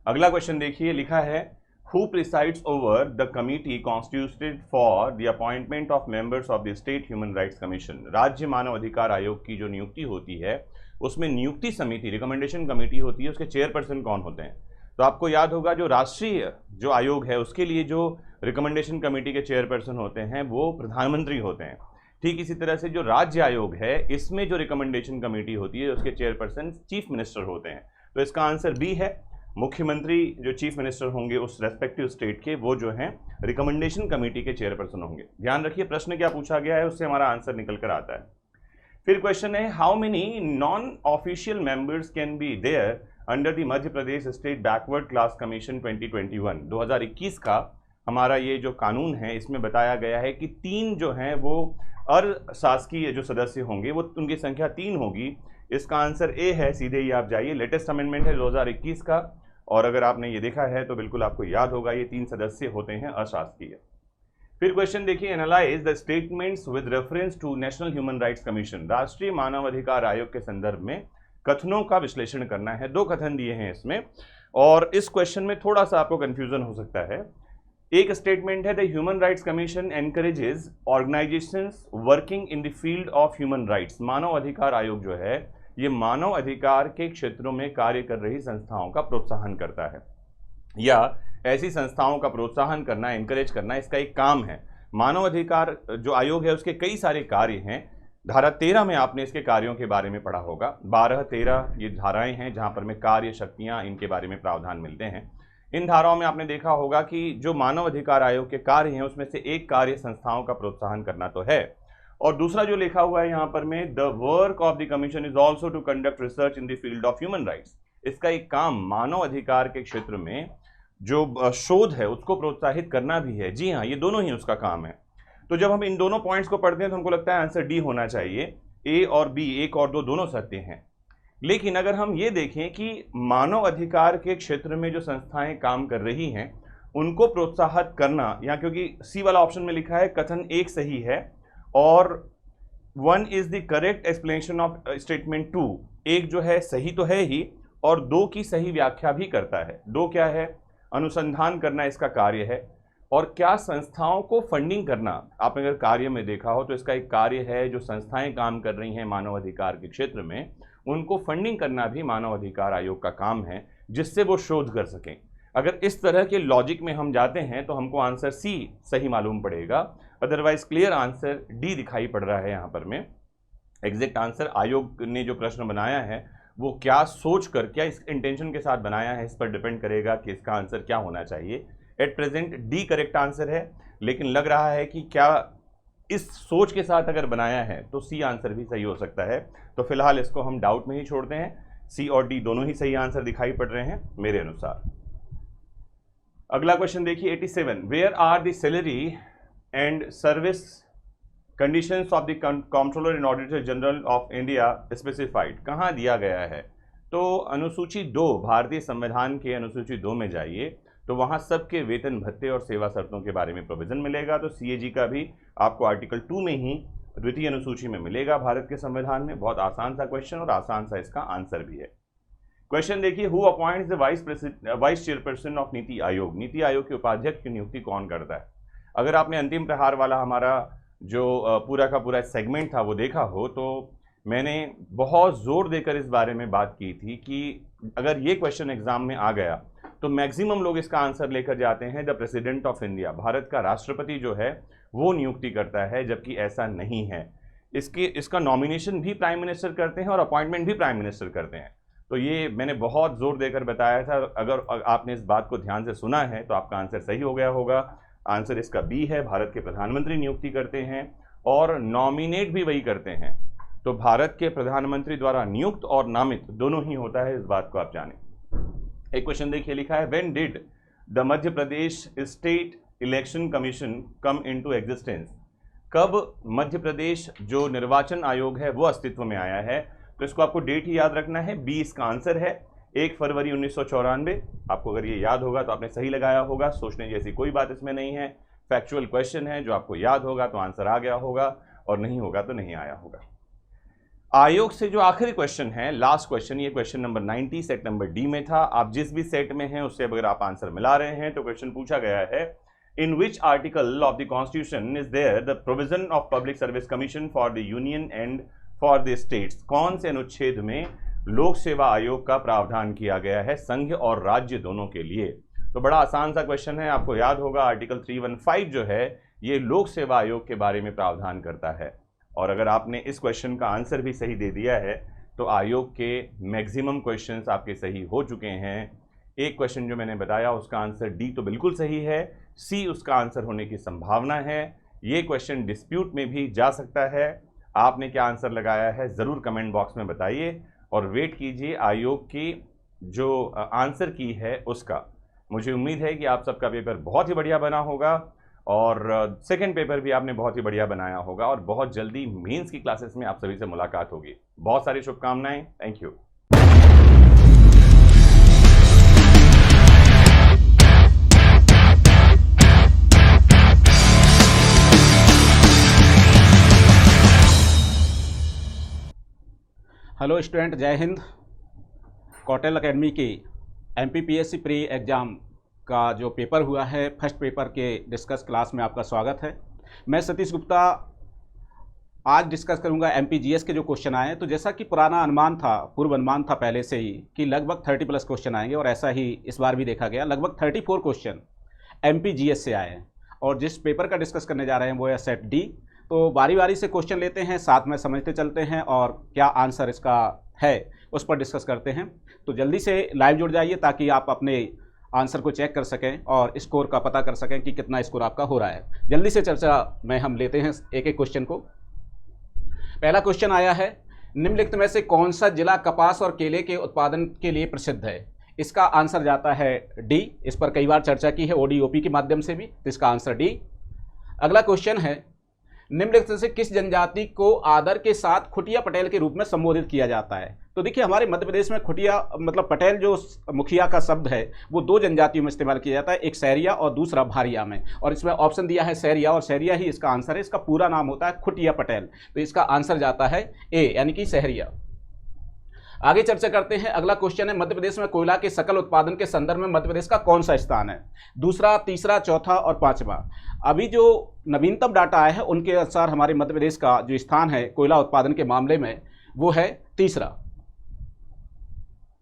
अगला क्वेश्चन देखिए, लिखा है who presides over the committee constituted for the appointment of members of the state human rights commission? राज्य मानव अधिकार आयोग की जो नियुक्ति होती है उसमें नियुक्ति समिति, रिकमेंडेशन कमेटी होती है, उसके चेयरपर्सन कौन होते हैं? तो आपको याद होगा जो राष्ट्रीय जो आयोग है उसके लिए जो रिकमेंडेशन कमेटी के चेयरपर्सन होते हैं वो प्रधानमंत्री होते हैं। ठीक इसी तरह से जो राज्य आयोग है इसमें जो रिकमेंडेशन कमेटी होती है उसके चेयरपर्सन चीफ मिनिस्टर होते हैं। तो इसका आंसर बी है, मुख्यमंत्री जो चीफ मिनिस्टर होंगे उस रेस्पेक्टिव स्टेट के, वो जो हैं रिकमेंडेशन कमेटी के चेयरपर्सन होंगे। ध्यान रखिए प्रश्न क्या पूछा गया है उससे हमारा आंसर निकल कर आता है। फिर क्वेश्चन है, how many non official members can be there under the Madhya Pradesh state backward class commission 2021? 2021 का हमारा ये जो कानून है इसमें बताया गया है कि 3 जो हैं वो अशासकीय जो सदस्य होंगे वो उनकी संख्या 3 होगी। इसका आंसर ए है, सीधे ही आप जाइए, लेटेस्ट अमेंडमेंट है 2021 का, और अगर आपने ये देखा है तो बिल्कुल आपको याद होगा ये 3 सदस्य होते हैं अशासकीय। फिर क्वेश्चन देखिए, analyse the statements with reference to national human rights commission. राष्ट्रीय मानव अधिकार आयोग के संदर्भ में कथनों का विश्लेषण करना है। 2 कथन दिए हैं इसमें और इस क्वेश्चन में थोड़ा सा आपको कंफ्यूजन हो सकता है। एक स्टेटमेंट है, the human rights commission encourages organisations working in the field of human rights. मानव अधिकार आयोग जो है ये मानव अधिकार के क्षेत्रों में कार्य कर रही संस्थाओं का प्रोत्साहन करता है, या ऐसी संस्थाओं का प्रोत्साहन करना, एनकरेज करना इसका एक काम है। मानव अधिकार जो आयोग है उसके कई सारे कार्य हैं। धारा 13 में आपने इसके कार्यों के बारे में पढ़ा होगा। 12, 13 ये धाराएं हैं जहां पर में कार्य, शक्तियां, इनके बारे में प्रावधान मिलते हैं। इन धाराओं में आपने देखा होगा कि जो मानव अधिकार आयोग के कार्य हैं उसमें से एक कार्य संस्थाओं का प्रोत्साहन करना तो है, और दूसरा जो लिखा हुआ है यहाँ पर में, the work of the commission is also to conduct research in the field of human rights. इसका एक काम मानव अधिकार के क्षेत्र में जो शोध है उसको प्रोत्साहित करना भी है। जी हाँ, ये दोनों ही उसका काम है। तो जब हम इन दोनों पॉइंट्स को पढ़ते हैं तो हमको लगता है आंसर डी होना चाहिए। ए और बी, 1 और 2 दोनों सत्य हैं। लेकिन अगर हम ये देखें कि मानव अधिकार के क्षेत्र में जो संस्थाएं काम कर रही हैं उनको प्रोत्साहित करना, यहाँ क्योंकि सी वाला ऑप्शन में लिखा है कथन 1 सही है और 1 is the correct explanation of statement 2। 1 जो है सही तो है ही और 2 की सही व्याख्या भी करता है। 2 क्या है? अनुसंधान करना इसका कार्य है। और क्या संस्थाओं को फंडिंग करना, आपने अगर कार्य में देखा हो तो इसका एक कार्य है। जो संस्थाएं काम कर रही हैं मानव अधिकार के क्षेत्र में उनको फंडिंग करना भी मानव अधिकार आयोग का काम है, जिससे वो शोध कर सकें। अगर इस तरह के लॉजिक में हम जाते हैं तो हमको आंसर सी सही मालूम पड़ेगा। अदरवाइज क्लियर आंसर डी दिखाई पड़ रहा है यहाँ पर में। एग्जैक्ट आंसर आयोग ने जो प्रश्न बनाया है वो क्या सोच कर, क्या इस इंटेंशन के साथ बनाया है, इस पर डिपेंड करेगा कि इसका आंसर क्या होना चाहिए। At present D correct answer है, लेकिन लग रहा है कि क्या इस सोच के साथ अगर बनाया है तो सी आंसर भी सही हो सकता है। तो फिलहाल इसको हम डाउट में ही छोड़ते हैं। सी और डी दोनों ही सही आंसर दिखाई पड़ रहे हैं मेरे अनुसार। अगला क्वेश्चन देखिए 87, where are the salary and service conditions of the controller and auditor general of India specified? कहाँ दिया गया है? तो अनुसूची 2, भारतीय संविधान के अनुसूची 2 में जाइए तो वहाँ सबके वेतन भत्ते और सेवा शर्तों के बारे में प्रोविजन मिलेगा। तो सीएजी का भी आपको आर्टिकल 2 में ही द्वितीय अनुसूची में मिलेगा भारत के संविधान में। बहुत आसान सा क्वेश्चन और आसान सा इसका आंसर भी है। क्वेश्चन देखिए, who appoints the vice chairperson of NITI Aayog. NITI Aayog के उपाध्यक्ष की नियुक्ति कौन करता है? अगर आपने अंतिम प्रहार वाला हमारा जो पूरा का पूरा सेगमेंट था वो देखा हो, तो मैंने बहुत जोर देकर इस बारे में बात की थी कि अगर ये क्वेश्चन एग्जाम में आ गया तो मैक्सिमम लोग इसका आंसर लेकर जाते हैं the president of India, Bharat का राष्ट्रपति जो है वो नियुक्ति करता है, जबकि ऐसा नहीं है। इसका नॉमिनेशन भी प्राइम मिनिस्टर करते हैं और अपॉइंटमेंट भी प्राइम मिनिस्टर करते हैं। तो ये मैंने बहुत जोर देकर बताया था। अगर आपने इस बात को ध्यान से सुना है तो आपका आंसर सही हो गया होगा। आंसर इसका बी है, भारत के प्रधानमंत्री नियुक्ति करते हैं और नॉमिनेट भी वही करते हैं। तो भारत के प्रधानमंत्री द्वारा नियुक्त और नामित दोनों ही होता है, इस बात को आप जानें। एक क्वेश्चन देखिए, लिखा है when did the Madhya Pradesh state election commission come into existence. कब मध्य प्रदेश जो निर्वाचन आयोग है वो अस्तित्व में आया है? तो इसको आपको डेट ही याद रखना है। बी इसका आंसर है 1 फरवरी 1994। आपको अगर ये याद होगा तो आपने सही लगाया होगा, सोचने जैसी कोई बात इसमें नहीं है। फैक्चुअल क्वेश्चन है, जो आपको याद होगा तो आंसर आ गया होगा और नहीं होगा तो नहीं आया होगा। आयोग से जो आखिरी क्वेश्चन है, लास्ट क्वेश्चन, ये question number 90 set number D में था। आप जिस भी सेट में हैं उससे अगर आप आंसर मिला रहे हैं तो क्वेश्चन पूछा गया है, in which article of the constitution is there the provision of public service commission for the union and for the states. कौन से अनुच्छेद में लोक सेवा आयोग का प्रावधान किया गया है संघ और राज्य दोनों के लिए? तो बड़ा आसान सा क्वेश्चन है, आपको याद होगा आर्टिकल 315 जो है ये लोक सेवा आयोग के बारे में प्रावधान करता है। और अगर आपने इस क्वेश्चन का आंसर भी सही दे दिया है तो आयोग के मैक्सिमम क्वेश्चंस आपके सही हो चुके हैं। एक क्वेश्चन जो मैंने बताया उसका आंसर डी तो बिल्कुल सही है, सी उसका आंसर होने की संभावना है। ये क्वेश्चन डिस्प्यूट में भी जा सकता है। आपने क्या आंसर लगाया है ज़रूर कमेंट बॉक्स में बताइए और वेट कीजिए आयोग की जो आंसर की है उसका। मुझे उम्मीद है कि आप सबका पेपर बहुत ही बढ़िया बना होगा और सेकंड पेपर भी आपने बहुत ही बढ़िया बनाया होगा और बहुत जल्दी मेंस की क्लासेस में आप सभी से मुलाकात होगी। बहुत सारी शुभकामनाएं। Thank you. हेलो स्टूडेंट, जय हिंद। कौटिल्य एकेडमी की MPPSC प्री एग्ज़ाम का जो पेपर हुआ है, फर्स्ट पेपर के डिस्कस क्लास में आपका स्वागत है। मैं सतीश गुप्ता आज डिस्कस करूंगा MPGS के जो क्वेश्चन आए हैं। तो जैसा कि पुराना अनुमान था, पूर्व अनुमान था पहले से ही कि लगभग 30+ क्वेश्चन आएंगे और ऐसा ही इस बार भी देखा गया। लगभग 34 क्वेश्चन MPGS से आए हैं और जिस पेपर का डिस्कस करने जा रहे हैं वो है सेट डी। तो बारी बारी से क्वेश्चन लेते हैं, साथ में समझते चलते हैं और क्या आंसर इसका है उस पर डिस्कस करते हैं। तो जल्दी से लाइव जुड़ जाइए ताकि आप अपने आंसर को चेक कर सकें और स्कोर का पता कर सकें कि कितना स्कोर आपका हो रहा है। जल्दी से चर्चा में हम लेते हैं एक एक क्वेश्चन को। पहला क्वेश्चन आया है, निम्नलिखित में से कौन सा जिला कपास और केले के उत्पादन के लिए प्रसिद्ध है? इसका आंसर जाता है डी। इस पर कई बार चर्चा की है ODOP के माध्यम से भी, तो इसका आंसर डी। अगला क्वेश्चन है, निम्नलिखित से किस जनजाति को आदर के साथ खुटिया पटेल के रूप में संबोधित किया जाता है? तो देखिए हमारे मध्य प्रदेश में खुटिया मतलब पटेल जो मुखिया का शब्द है वो 2 जनजातियों में इस्तेमाल किया जाता है, एक सहरिया और दूसरा भारिया में। और इसमें ऑप्शन दिया है सहरिया और सहरिया ही इसका आंसर है। इसका पूरा नाम होता है खुटिया पटेल, तो इसका आंसर जाता है ए यानी कि सहरिया। आगे चर्चा करते हैं। अगला क्वेश्चन है, मध्य प्रदेश में कोयला के सकल उत्पादन के संदर्भ में मध्य प्रदेश का कौन सा स्थान है? दूसरा, तीसरा, चौथा और पांचवा। अभी जो नवीनतम डाटा आया है उनके अनुसार हमारे मध्य प्रदेश का जो स्थान है कोयला उत्पादन के मामले में वो है तीसरा।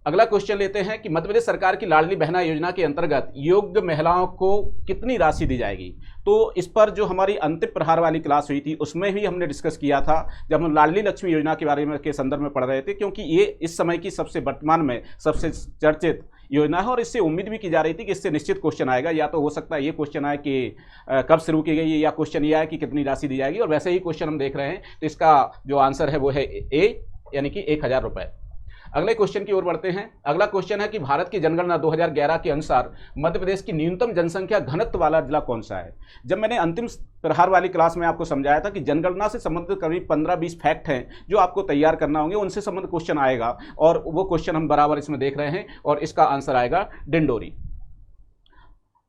अगला क्वेश्चन लेते हैं कि मध्य प्रदेश सरकार की लाडली बहना योजना के अंतर्गत योग्य महिलाओं को कितनी राशि दी जाएगी? तो इस पर जो हमारी अंतिम प्रहार वाली क्लास हुई थी उसमें भी हमने डिस्कस किया था जब हम लाडली लक्ष्मी योजना के बारे में के संदर्भ में पढ़ रहे थे, क्योंकि ये इस समय की सबसे वर्तमान में सबसे चर्चित योजना है और इससे उम्मीद भी की जा रही थी कि इससे निश्चित क्वेश्चन आएगा। या तो हो सकता है ये क्वेश्चन आए कि कब शुरू की गई या क्वेश्चन ये आए कि कितनी राशि दी जाएगी, और वैसे ही क्वेश्चन हम देख रहे हैं। तो इसका जो आंसर है वो है ए यानी कि 1000 रुपये। अगले क्वेश्चन की ओर बढ़ते हैं। अगला क्वेश्चन है कि भारत की जनगणना 2011 के अनुसार मध्य प्रदेश की न्यूनतम जनसंख्या घनत्व वाला जिला कौन सा है? जब मैंने अंतिम प्रहार वाली क्लास में आपको समझाया था कि जनगणना से संबंधित करीब 15-20 फैक्ट हैं जो आपको तैयार करना होंगे, उनसे संबंधित क्वेश्चन आएगा और वो क्वेश्चन हम बराबर इसमें देख रहे हैं और इसका आंसर आएगा डिंडोरी।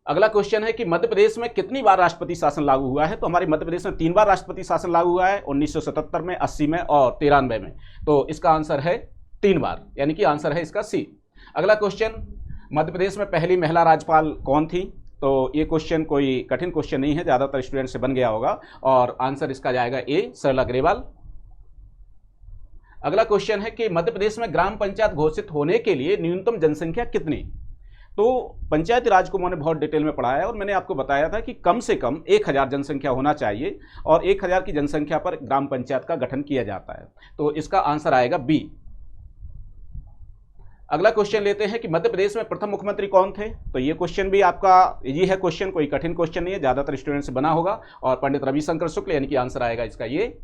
अगला क्वेश्चन है कि मध्य प्रदेश में कितनी बार राष्ट्रपति शासन लागू हुआ है? तो हमारे मध्य प्रदेश में 3 बार राष्ट्रपति शासन लागू हुआ है, 1977 में, 80 में और 93 में। तो इसका आंसर है 3 बार, यानी कि आंसर है इसका सी। अगला क्वेश्चन, मध्य प्रदेश में पहली महिला राज्यपाल कौन थी? तो ये क्वेश्चन कोई कठिन क्वेश्चन नहीं है, ज़्यादातर स्टूडेंट से बन गया होगा और आंसर इसका जाएगा ए, सरला ग्रेवाल। अगला क्वेश्चन है कि मध्य प्रदेश में ग्राम पंचायत घोषित होने के लिए न्यूनतम जनसंख्या कितनी? तो पंचायती राज को मैंने बहुत डिटेल में पढ़ाया और मैंने आपको बताया था कि कम से कम 1000 जनसंख्या होना चाहिए और 1000 की जनसंख्या पर ग्राम पंचायत का गठन किया जाता है। तो इसका आंसर आएगा बी। अगला क्वेश्चन लेते हैं कि मध्य प्रदेश में प्रथम मुख्यमंत्री कौन थे? तो ये क्वेश्चन भी आपका इजी है क्वेश्चन, कोई कठिन क्वेश्चन नहीं है, ज़्यादातर स्टूडेंट से बना होगा और पंडित रविशंकर शुक्ल, यानी कि आंसर आएगा इसका ये।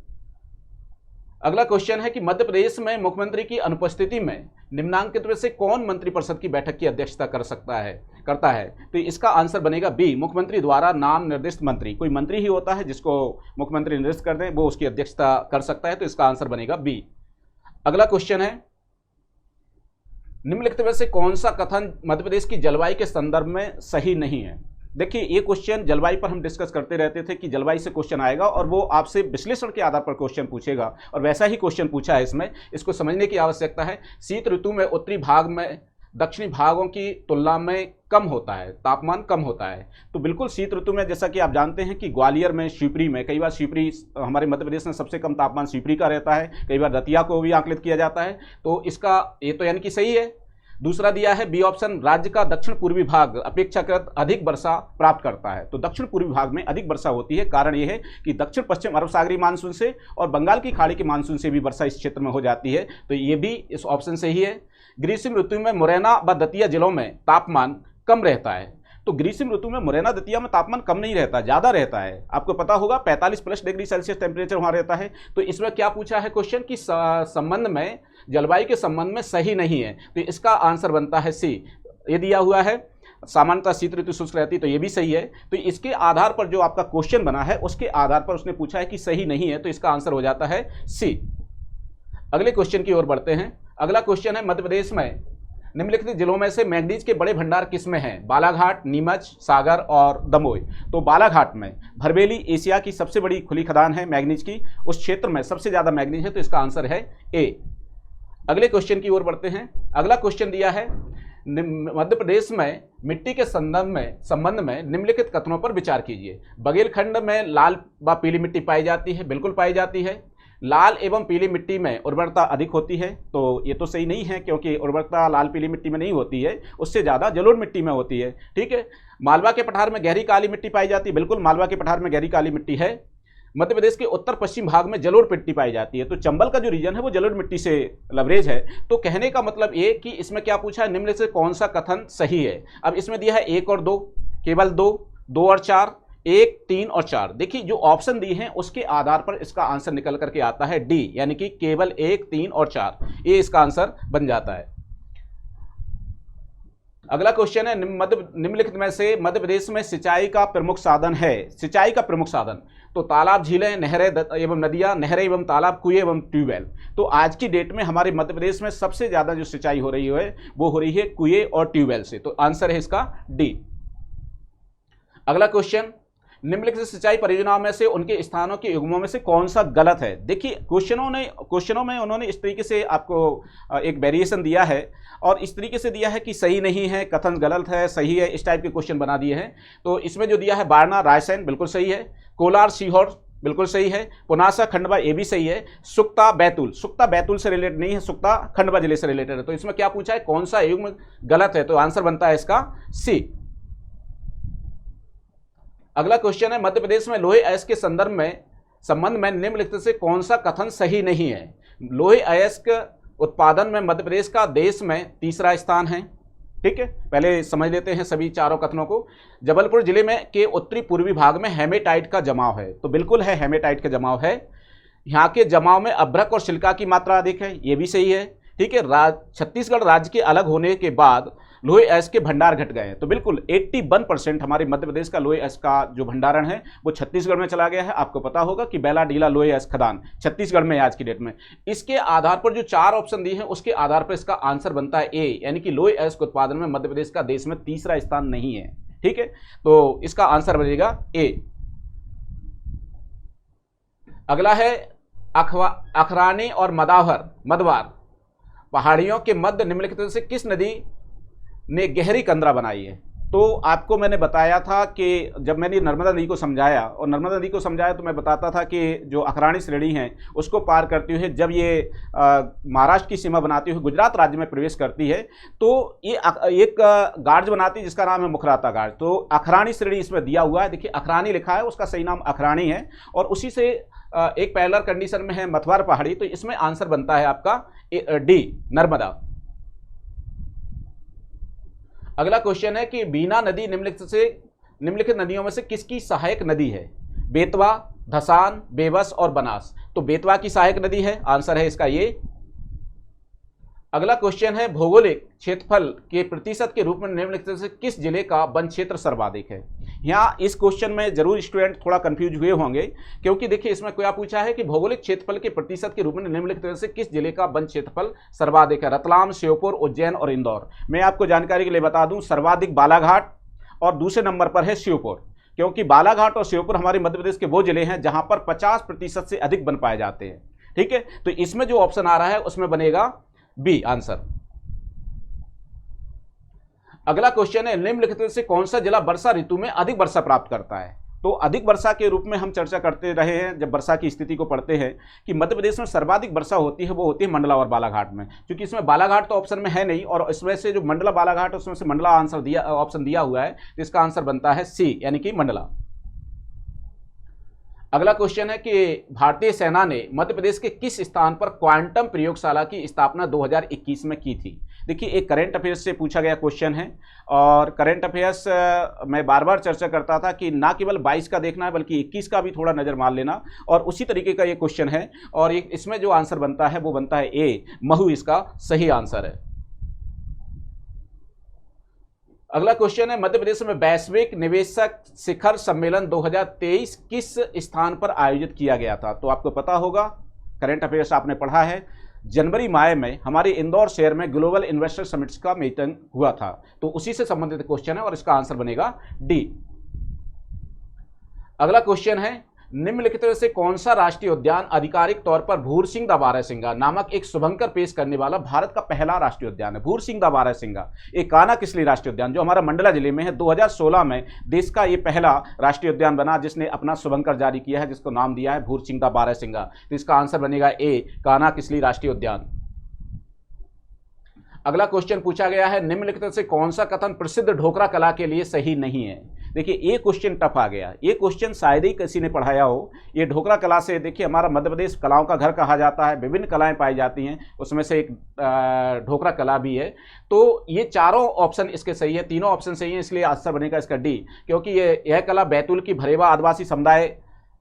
अगला क्वेश्चन है कि मध्य प्रदेश में मुख्यमंत्री की अनुपस्थिति में निम्नांकित में से कौन मंत्रिपरिषद की बैठक की अध्यक्षता करता है? तो इसका आंसर बनेगा बी, मुख्यमंत्री द्वारा नाम निर्दिष्ट मंत्री। कोई मंत्री ही होता है जिसको मुख्यमंत्री निर्दिष्ट कर दें, वो उसकी अध्यक्षता कर सकता है, तो इसका आंसर बनेगा बी। अगला क्वेश्चन है, निम्नलिखित में से कौन सा कथन मध्य प्रदेश की जलवायु के संदर्भ में सही नहीं है? देखिए, ये क्वेश्चन जलवायु पर हम डिस्कस करते रहते थे कि जलवायु से क्वेश्चन आएगा और वो आपसे विश्लेषण के आधार पर क्वेश्चन पूछेगा और वैसा ही क्वेश्चन पूछा है इसमें। इसको समझने की आवश्यकता है। शीत ऋतु में उत्तरी भाग में दक्षिणी भागों की तुलना में कम होता है, तापमान कम होता है। तो बिल्कुल शीत ऋतु में, जैसा कि आप जानते हैं कि ग्वालियर में, शिवपुरी में, कई बार शिवपुरी हमारे मध्य प्रदेश में सबसे कम तापमान शिवपुरी का रहता है, कई बार दतिया को भी आंकलित किया जाता है। तो इसका ये तो यानी कि सही है। दूसरा दिया है बी ऑप्शन, राज्य का दक्षिण पूर्वी भाग अपेक्षाकृत अधिक वर्षा प्राप्त करता है। तो दक्षिण पूर्वी भाग में अधिक वर्षा होती है, कारण यह है कि दक्षिण पश्चिम अरब सागरीय मानसून से और बंगाल की खाड़ी के मानसून से भी वर्षा इस क्षेत्र में हो जाती है। तो ये भी इस ऑप्शन से ही है। ग्रीष्म ऋतु में मुरैना व दतिया जिलों में तापमान कम रहता है। तो ग्रीष्म ऋतु में मुरैना दतिया में तापमान कम नहीं रहता, ज़्यादा रहता है। आपको पता होगा 45+ डिग्री सेल्सियस टेम्परेचर वहाँ रहता है। तो इसमें क्या पूछा है क्वेश्चन कि संबंध में, जलवायु के संबंध में सही नहीं है, तो इसका आंसर बनता है सी। ये दिया हुआ है सामान्यतः शीत ऋतु शुष्क रहती, तो ये भी सही है। तो इसके आधार पर जो आपका क्वेश्चन बना है उसके आधार पर उसने पूछा है कि सही नहीं है, तो इसका आंसर हो जाता है सी। अगले क्वेश्चन की ओर बढ़ते हैं। अगला क्वेश्चन है, मध्य प्रदेश में निम्नलिखित जिलों में से मैंगनीज के बड़े भंडार किसमें हैं? बालाघाट, नीमच, सागर और दमोह। तो बालाघाट में भरवेली एशिया की सबसे बड़ी खुली खदान है मैंगनीज की, उस क्षेत्र में सबसे ज़्यादा मैंगनीज है, तो इसका आंसर है ए। अगले क्वेश्चन की ओर बढ़ते हैं। अगला क्वेश्चन दिया है, मध्य प्रदेश में मिट्टी के संबंध में निम्नलिखित कथनों पर विचार कीजिए। बघेलखंड में लाल व पीली मिट्टी पाई जाती है, बिल्कुल पाई जाती है। लाल एवं पीली मिट्टी में उर्वरता अधिक होती है, तो ये तो सही नहीं है, क्योंकि उर्वरता लाल पीली मिट्टी में नहीं होती है, उससे ज़्यादा जलोढ़ मिट्टी में होती है। ठीक है। मालवा के पठार में गहरी काली मिट्टी पाई जाती है, बिल्कुल मालवा के पठार में गहरी काली मिट्टी है। मध्य प्रदेश के उत्तर पश्चिम भाग में जलोढ़ मिट्टी पाई जाती है, तो चंबल का जो रीजन है वो जलोढ़ मिट्टी से लवरेज है। तो कहने का मतलब ये कि इसमें क्या पूछा है, निम्न से कौन सा कथन सही है। अब इसमें दिया है 1 और 2, केवल 2, 2 और 4, 1, 3 और 4। देखिए जो ऑप्शन दी हैं उसके आधार पर इसका आंसर निकल करके आता है डी, यानी कि केवल 1, 3 और 4, ये इसका आंसर बन जाता है। अगला क्वेश्चन है, निम्नलिखित में से मध्य प्रदेश में सिंचाई का प्रमुख साधन है। सिंचाई का प्रमुख साधन तो तालाब, झीलें, नहरें एवं नदियां, नहरें एवं तालाब, कुएं एवं ट्यूबवेल। तो आज की डेट में हमारे मध्य प्रदेश में सबसे ज़्यादा जो सिंचाई हो रही है वो हो रही है कुएं और ट्यूबवेल से, तो आंसर है इसका डी। अगला क्वेश्चन, निम्नलिखित सिंचाई परियोजनाओं में से उनके स्थानों के युग्मों में से कौन सा गलत है। देखिए क्वेश्चनों में उन्होंने इस तरीके से आपको एक वेरिएशन दिया है और इस तरीके से दिया है कि सही नहीं है, कथन गलत है, सही है, इस टाइप के क्वेश्चन बना दिए हैं। तो इसमें जो दिया है बारना, रायसेन, बिल्कुल सही है। कोलार, सीहोर, बिल्कुल सही है। पुनासा, खंडवा, ये भी सही है। सुक्ता, बैतूल, सुक्ता बैतूल से रिलेटेड नहीं है, सुक्ता खंडवा जिले से रिलेटेड है। तो इसमें क्या पूछा है, कौन सा युग्म गलत है, तो आंसर बनता है इसका सी। अगला क्वेश्चन है, मध्य प्रदेश में लोहे अयस्क के संबंध में निम्नलिखित से कौन सा कथन सही नहीं है। लोहे अयस्क उत्पादन में मध्य प्रदेश का देश में तीसरा स्थान है। ठीक है, पहले समझ लेते हैं सभी चारों कथनों को। जबलपुर जिले में के उत्तरी पूर्वी भाग में हेमेटाइट का जमाव है, तो बिल्कुल है, हेमेटाइट का जमाव है। यहाँ के जमाव में अभ्रक और सिलिका की मात्रा अधिक है, ये भी सही है। ठीक है, छत्तीसगढ़ राज्य के अलग होने के बाद लोहे अयस्क के भंडार घट गए हैं, तो बिल्कुल 81% हमारे मध्य प्रदेश का लोहे अयस्क का जो भंडारण है वो छत्तीसगढ़ में चला गया है। आपको पता होगा कि बेला डीला लोहे अयस्क खदान छत्तीसगढ़ में आज की डेट में। इसके आधार पर जो 4 ऑप्शन दिए हैं उसके आधार पर इसका आंसर बनता है ए, यानी कि लोहे अयस्क उत्पादन में मध्य प्रदेश का देश में तीसरा स्थान नहीं है। ठीक है, तो इसका आंसर बनेगा ए। अगला है अखरानी और मदवार पहाड़ियों के मध्य निम्नलिखित में से किस नदी ने गहरी कंदरा बनाई है? तो आपको मैंने बताया था कि जब मैंने नर्मदा नदी को समझाया तो मैं बताता था कि जो अखरानी श्रेणी है उसको पार करते हुए जब ये महाराष्ट्र की सीमा बनाती हुई गुजरात राज्य में प्रवेश करती है तो ये एक गार्ज बनाती है जिसका नाम है मुखराता गार्ज। तो अखरानी श्रेणी इसमें दिया हुआ है, देखिए अखरानी लिखा है, उसका सही नाम अखरानी है और उसी से एक पैरेलल कंडीशन में है मथवार पहाड़ी। तो इसमें आंसर बनता है आपका डी, नर्मदा। अगला क्वेश्चन है कि बीना नदी निम्नलिखित नदियों में से किसकी सहायक नदी है? बेतवा, धसान, बेबस और बनास। तो बेतवा की सहायक नदी है, आंसर है इसका ये। अगला क्वेश्चन है भौगोलिक क्षेत्रफल के प्रतिशत के रूप में निम्नलिखित से किस जिले का वन क्षेत्र सर्वाधिक है? यहाँ इस क्वेश्चन में जरूर स्टूडेंट थोड़ा कंफ्यूज हुए होंगे क्योंकि देखिए इसमें क्या पूछा है कि भौगोलिक क्षेत्रफल के प्रतिशत के रूप में निम्नलिखित से किस जिले का वन क्षेत्रफल सर्वाधिक है? रतलाम, श्योपुर, उज्जैन और इंदौर। मैं आपको जानकारी के लिए बता दूं, सर्वाधिक बालाघाट और दूसरे नंबर पर है श्योपुर, क्योंकि बालाघाट और श्योपुर हमारे मध्य प्रदेश के वो जिले हैं जहां पर 50% से अधिक वन पाए जाते हैं। ठीक है, तो इसमें जो ऑप्शन आ रहा है उसमें बनेगा बी आंसर। अगला क्वेश्चन है निम्नलिखित से कौन सा जिला वर्षा ऋतु में अधिक वर्षा प्राप्त करता है? तो अधिक वर्षा के रूप में हम चर्चा करते रहे हैं जब वर्षा की स्थिति को पढ़ते हैं कि मध्य प्रदेश में सर्वाधिक वर्षा होती है वो होती है मंडला और बालाघाट में। क्योंकि इसमें बालाघाट तो ऑप्शन में है नहीं और इसमें से जो मंडला बालाघाट है उसमें से मंडला आंसर ऑप्शन दिया हुआ है, तो इसका आंसर बनता है सी यानी कि मंडला। अगला क्वेश्चन है कि भारतीय सेना ने मध्य प्रदेश के किस स्थान पर क्वांटम प्रयोगशाला की स्थापना 2021 में की थी? देखिए एक करंट अफेयर्स से पूछा गया क्वेश्चन है और करंट अफेयर्स मैं बार बार चर्चा करता था कि ना केवल 22 का देखना है बल्कि 21 का भी थोड़ा नजर मार लेना, और उसी तरीके का ये क्वेश्चन है और इसमें जो आंसर बनता है वो बनता है ए, महू इसका सही आंसर है। अगला क्वेश्चन है मध्य प्रदेश में वैश्विक निवेशक शिखर सम्मेलन 2023 किस स्थान पर आयोजित किया गया था? तो आपको पता होगा, करंट अफेयर्स आपने पढ़ा है, जनवरी माह में हमारे इंदौर शहर में ग्लोबल इन्वेस्टर समिट का मीटिंग हुआ था। तो उसी से संबंधित क्वेश्चन है और इसका आंसर बनेगा डी। अगला क्वेश्चन है निम्नलिखित में से कौन सा राष्ट्रीय उद्यान आधिकारिक तौर पर भूरसिंह दा बारहसिंगा नामक एक शुभंकर पेश करने वाला भारत का पहला राष्ट्रीय उद्यान है? भूरसिंह दा बारहसिंगा एक कान्हा किसली राष्ट्रीय उद्यान जो हमारा मंडला जिले में है, 2016 में देश का ये पहला राष्ट्रीय उद्यान बना जिसने अपना शुभंकर जारी किया है, जिसको नाम दिया है भूरसिंह दा बारहसिंगा। तो इसका आंसर बनेगा ए, कान्हा किसली राष्ट्रीय उद्यान। अगला क्वेश्चन पूछा गया है निम्नलिखित से कौन सा कथन प्रसिद्ध ढोकरा कला के लिए सही नहीं है? देखिए ये क्वेश्चन टफ आ गया, ये क्वेश्चन शायद ही किसी ने पढ़ाया हो। ये ढोकरा कला से देखिए हमारा मध्य प्रदेश कलाओं का घर कहा जाता है, विभिन्न कलाएं पाई जाती हैं, उसमें से एक ढोकरा कला भी है। तो ये चारों ऑप्शन इसके सही है, तीनों ऑप्शन सही है, इसलिए आंसर बनेगा इसका डी, क्योंकि यह कला बैतूल की भरेवा आदिवासी समुदाय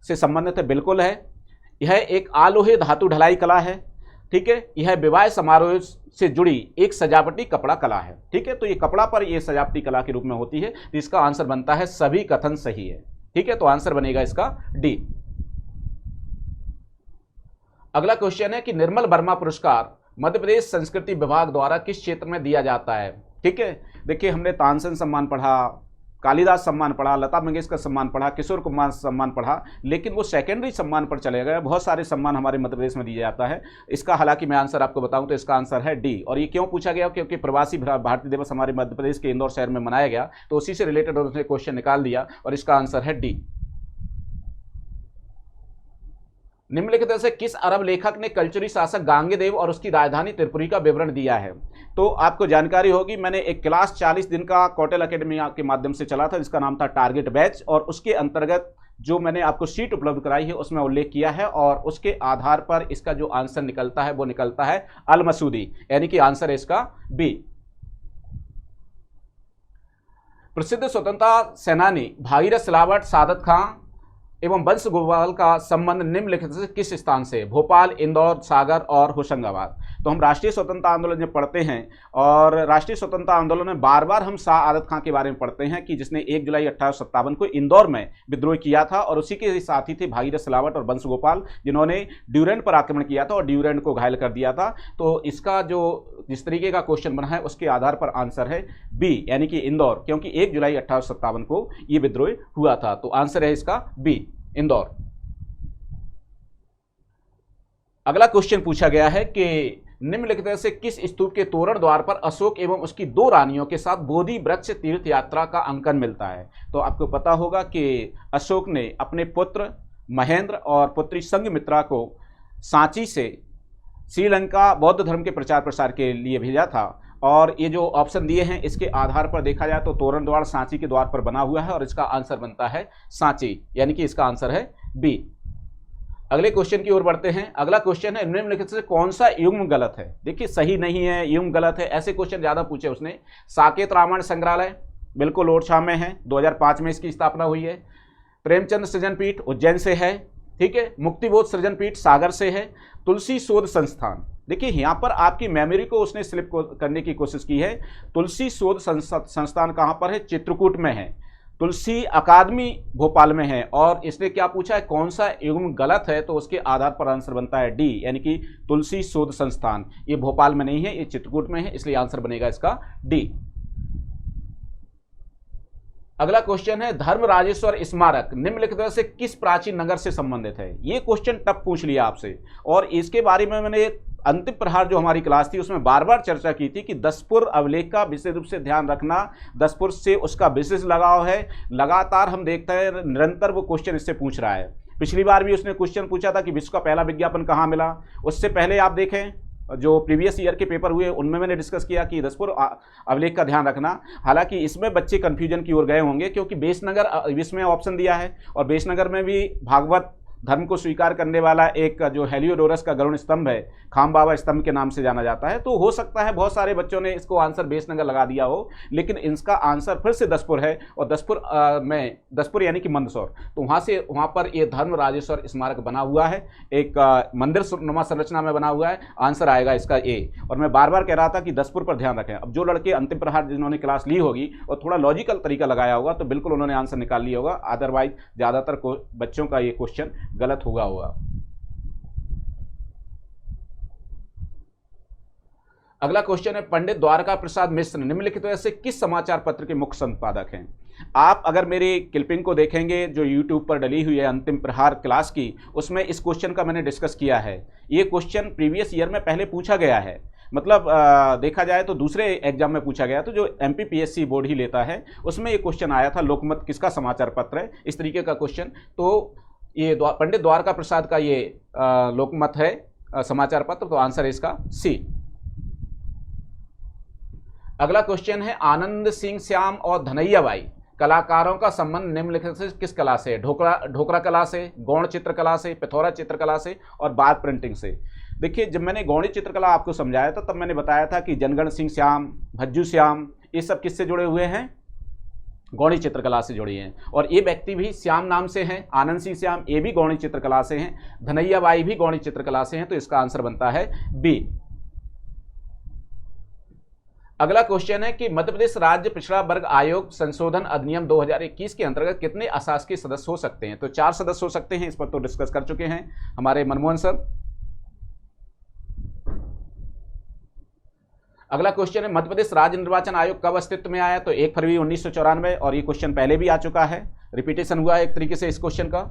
से संबंधित है, बिल्कुल है। यह एक आलोहे धातु ढलाई कला है, ठीक है। यह विवाह समारोह से जुड़ी एक सजावटी कपड़ा कला है, ठीक है। तो ये कपड़ा पर ये सजावटी कला के रूप में होती है, तो इसका आंसर बनता है सभी कथन सही है, ठीक है। तो आंसर बनेगा इसका डी। अगला क्वेश्चन है कि निर्मल वर्मा पुरस्कार मध्य प्रदेश संस्कृति विभाग द्वारा किस क्षेत्र में दिया जाता है, ठीक है। देखिए हमने तानसेन सम्मान पढ़ा, कालिदास सम्मान पढ़ा, लता मंगेशकर सम्मान पढ़ा, किशोर कुमार सम्मान पढ़ा, लेकिन वो सेकेंडरी सम्मान पर चले गए। बहुत सारे सम्मान हमारे मध्य प्रदेश में दिया जाता है। इसका हालांकि मैं आंसर आपको बताऊं तो इसका आंसर है डी। और ये क्यों पूछा गया? क्योंकि प्रवासी भारतीय दिवस हमारे मध्य प्रदेश के इंदौर शहर में मनाया गया, तो उसी से रिलेटेड उसने क्वेश्चन निकाल दिया और इसका आंसर है डी। निम्नलिखित से किस अरब लेखक ने कल्चुरी शासक गांगेदेव और उसकी राजधानी त्रिपुरी का विवरण दिया है? तो आपको जानकारी होगी, मैंने एक क्लास 40 दिन का कौटिल अकेडमी के माध्यम से चला था जिसका नाम था टारगेट बैच, और उसके अंतर्गत जो मैंने आपको शीट उपलब्ध कराई है उसमें उल्लेख किया है और उसके आधार पर इसका जो आंसर निकलता है वो निकलता है अल मसूदी, यानी कि आंसर है इसका बी। प्रसिद्ध स्वतंत्रता सेनानी भागीरथ सिलावट सादत खां एवं वंश गोपाल का संबंध निम्नलिखित से किस स्थान से? भोपाल, इंदौर, सागर और होशंगाबाद। तो हम राष्ट्रीय स्वतंत्रता आंदोलन जब पढ़ते हैं, और राष्ट्रीय स्वतंत्रता आंदोलन में बार बार हम शाह आदत खां के बारे में पढ़ते हैं कि जिसने 1 जुलाई 1857 को इंदौर में विद्रोह किया था, और उसी के साथी थे भागीरथ सिलावट और वंश गोपाल, जिन्होंने ड्यूरेंट पर आक्रमण किया था और ड्यूरेंट को घायल कर दिया था। तो इसका जो जिस तरीके का क्वेश्चन बना है उसके आधार पर आंसर है बी, यानी कि इंदौर, क्योंकि 1 जुलाई 1857 को ये विद्रोह हुआ था। तो आंसर है इसका बी, इंदौर। अगला क्वेश्चन पूछा गया है कि निम्नलिखित से किस स्तूप के तोरण द्वार पर अशोक एवं उसकी 2 रानियों के साथ बोधि वृक्ष तीर्थ यात्रा का अंकन मिलता है? तो आपको पता होगा कि अशोक ने अपने पुत्र महेंद्र और पुत्री संघमित्रा को सांची से श्रीलंका बौद्ध धर्म के प्रचार प्रसार के लिए भेजा था, और ये जो ऑप्शन दिए हैं इसके आधार पर देखा जाए तो तोरण द्वार सांची के द्वार पर बना हुआ है, और इसका आंसर बनता है सांची, यानी कि इसका आंसर है बी। अगले क्वेश्चन की ओर बढ़ते हैं। अगला क्वेश्चन है निम्नलिखित से कौन सा युग्म गलत है? देखिए, सही नहीं है, युग्म गलत है, ऐसे क्वेश्चन ज्यादा पूछे उसने। साकेत रामायण संग्रहालय बिल्कुल ओरछा में है, 2005 में इसकी स्थापना हुई है। प्रेमचंद सृजन पीठ उज्जैन से है, ठीक है। मुक्तिबोध सृजन पीठ सागर से है। तुलसी शोध संस्थान, देखिए यहाँ पर आपकी मेमोरी को उसने स्लिप करने की कोशिश की है। तुलसी शोध संस्थान कहाँ पर है? चित्रकूट में है। तुलसी अकादमी भोपाल में है। और इसने क्या पूछा है, कौन सा युग्म गलत है? तो उसके आधार पर आंसर बनता है डी, यानी कि तुलसी शोध संस्थान। ये भोपाल में नहीं है, ये चित्रकूट में है, इसलिए आंसर बनेगा इसका डी। अगला क्वेश्चन है धर्मराजेश्वर स्मारक निम्नलिखित से किस प्राचीन नगर से संबंधित है? ये क्वेश्चन टफ पूछ लिया आपसे, और इसके बारे में मैंने अंतिम प्रहार जो हमारी क्लास थी उसमें बार बार चर्चा की थी कि दसपुर अभिलेख का विशेष रूप से ध्यान रखना, दसपुर से उसका विशेष लगाव है। लगातार हम देखते हैं निरंतर वो क्वेश्चन इससे पूछ रहा है। पिछली बार भी उसने क्वेश्चन पूछा था कि विश्व का पहला विज्ञापन कहाँ मिला। उससे पहले आप देखें जो प्रीवियस ईयर के पेपर हुए उनमें मैंने डिस्कस किया कि दसपुर अभिलेख का ध्यान रखना। हालांकि इसमें बच्चे कंफ्यूजन की ओर गए होंगे, क्योंकि बेसनगर इसमें ऑप्शन दिया है, और बेसनगर में भी भागवत धर्म को स्वीकार करने वाला एक जो हेलियोडोरस का गरुड़ स्तंभ है, खाम बाबा स्तंभ के नाम से जाना जाता है। तो हो सकता है बहुत सारे बच्चों ने इसको आंसर बेसनगर लगा दिया हो, लेकिन इसका आंसर फिर से दसपुर है। और दसपुर में दसपुर यानी कि मंदसौर, तो वहाँ पर ये धर्मराजेश्वर स्मारक बना हुआ है, एक मंदिर नुमा संरचना में बना हुआ है। आंसर आएगा इसका ए। और मैं बार बार कह रहा था कि दसपुर पर ध्यान रखें। अब जो लड़के अंतिम प्रहार जिन्होंने क्लास ली होगी और थोड़ा लॉजिकल तरीका लगाया होगा तो बिल्कुल उन्होंने आंसर निकाल लिया होगा, अदरवाइज ज़्यादातर बच्चों का ये क्वेश्चन गलत होगा। अगला क्वेश्चन है पंडित द्वारका प्रसाद मिश्र निम्नलिखित में से किस समाचार पत्र के मुख्य संपादक हैं? आप अगर मेरी क्लिपिंग को देखेंगे जो YouTube पर डली हुई है अंतिम प्रहार क्लास की, उसमें इस क्वेश्चन का मैंने डिस्कस किया है। ये क्वेश्चन प्रीवियस ईयर में पहले पूछा गया है, मतलब देखा जाए तो दूसरे एग्जाम में पूछा गया, तो जो MPPSC बोर्ड ही लेता है उसमें ये क्वेश्चन आया था, लोकमत किसका समाचार पत्र है, इस तरीके का क्वेश्चन। तो ये पंडित द्वारका प्रसाद का ये लोकमत है समाचार पत्र, तो आंसर है इसका सी। अगला क्वेश्चन है आनंद सिंह श्याम और धनैया बाई कलाकारों का संबंध निम्नलिखित से किस कला से? ढोकरा कला से, गौण चित्रकला से, पिथौरा चित्रकला से और बार प्रिंटिंग से। देखिए, जब मैंने गौणी चित्रकला आपको समझाया था तब मैंने बताया था कि जनगण सिंह श्याम, भज्जू श्याम, ये सब किससे जुड़े हुए हैं? गौणी चित्रकला से जुड़ी हैं। और ये व्यक्ति भी श्याम नाम से हैं, आनंद सिंह श्याम, ये भी गौणी चित्रकला से हैं, धनैया बाई भी गौणी चित्रकला से हैं, तो इसका आंसर बनता है बी। अगला क्वेश्चन है कि मध्य प्रदेश राज्य पिछड़ा वर्ग आयोग संशोधन अधिनियम 2021 के अंतर्गत कितने अशासकीय सदस्य हो सकते हैं? तो 4 सदस्य हो सकते हैं, इस पर तो डिस्कस कर चुके हैं हमारे मनमोहन सर। अगला क्वेश्चन है मध्य प्रदेश राज्य निर्वाचन आयोग कब अस्तित्व में आया? तो 1 फरवरी 1994, और ये क्वेश्चन पहले भी आ चुका है, रिपीटेशन हुआ है एक तरीके से इस क्वेश्चन का।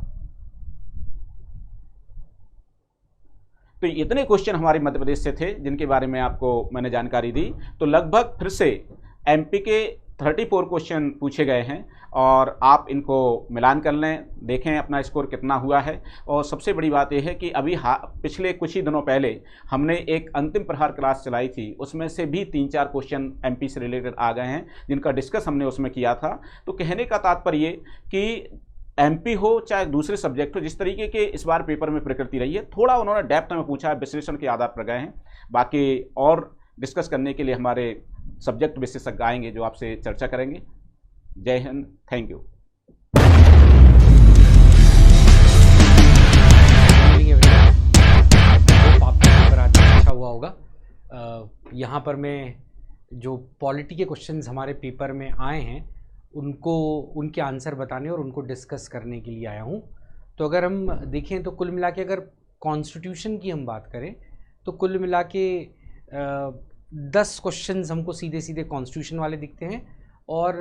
तो इतने क्वेश्चन हमारे मध्य प्रदेश से थे जिनके बारे में आपको मैंने जानकारी दी। तो लगभग फिर से MP के 34 क्वेश्चन पूछे गए हैं, और आप इनको मिलान कर लें, देखें अपना स्कोर कितना हुआ है। और सबसे बड़ी बात यह है कि अभी पिछले कुछ ही दिनों पहले हमने एक अंतिम प्रहार क्लास चलाई थी, उसमें से भी 3-4 क्वेश्चन MP से रिलेटेड आ गए हैं जिनका डिस्कस हमने उसमें किया था। तो कहने का तात्पर्य कि MP हो चाहे दूसरे सब्जेक्ट हो, जिस तरीके के इस बार पेपर में प्रकृति रही है, थोड़ा उन्होंने डेप्थ में पूछा है, विश्लेषण के आधार पर गए हैं। बाकी और डिस्कस करने के लिए हमारे सब्जेक्ट विशेषज्ञ आएंगे जो आपसे चर्चा करेंगे। जय हिंद, थैंक यू। हुआ होगा। यहाँ पर मैं जो पॉलिटी के क्वेश्चंस हमारे पेपर में आए हैं उनको उनके आंसर बताने और उनको डिस्कस करने के लिए आया हूँ। तो अगर हम देखें तो कुल मिला के अगर कॉन्स्टिट्यूशन की हम बात करें तो कुल मिला के 10 क्वेश्चंस हमको सीधे सीधे कॉन्स्टिट्यूशन वाले दिखते हैं और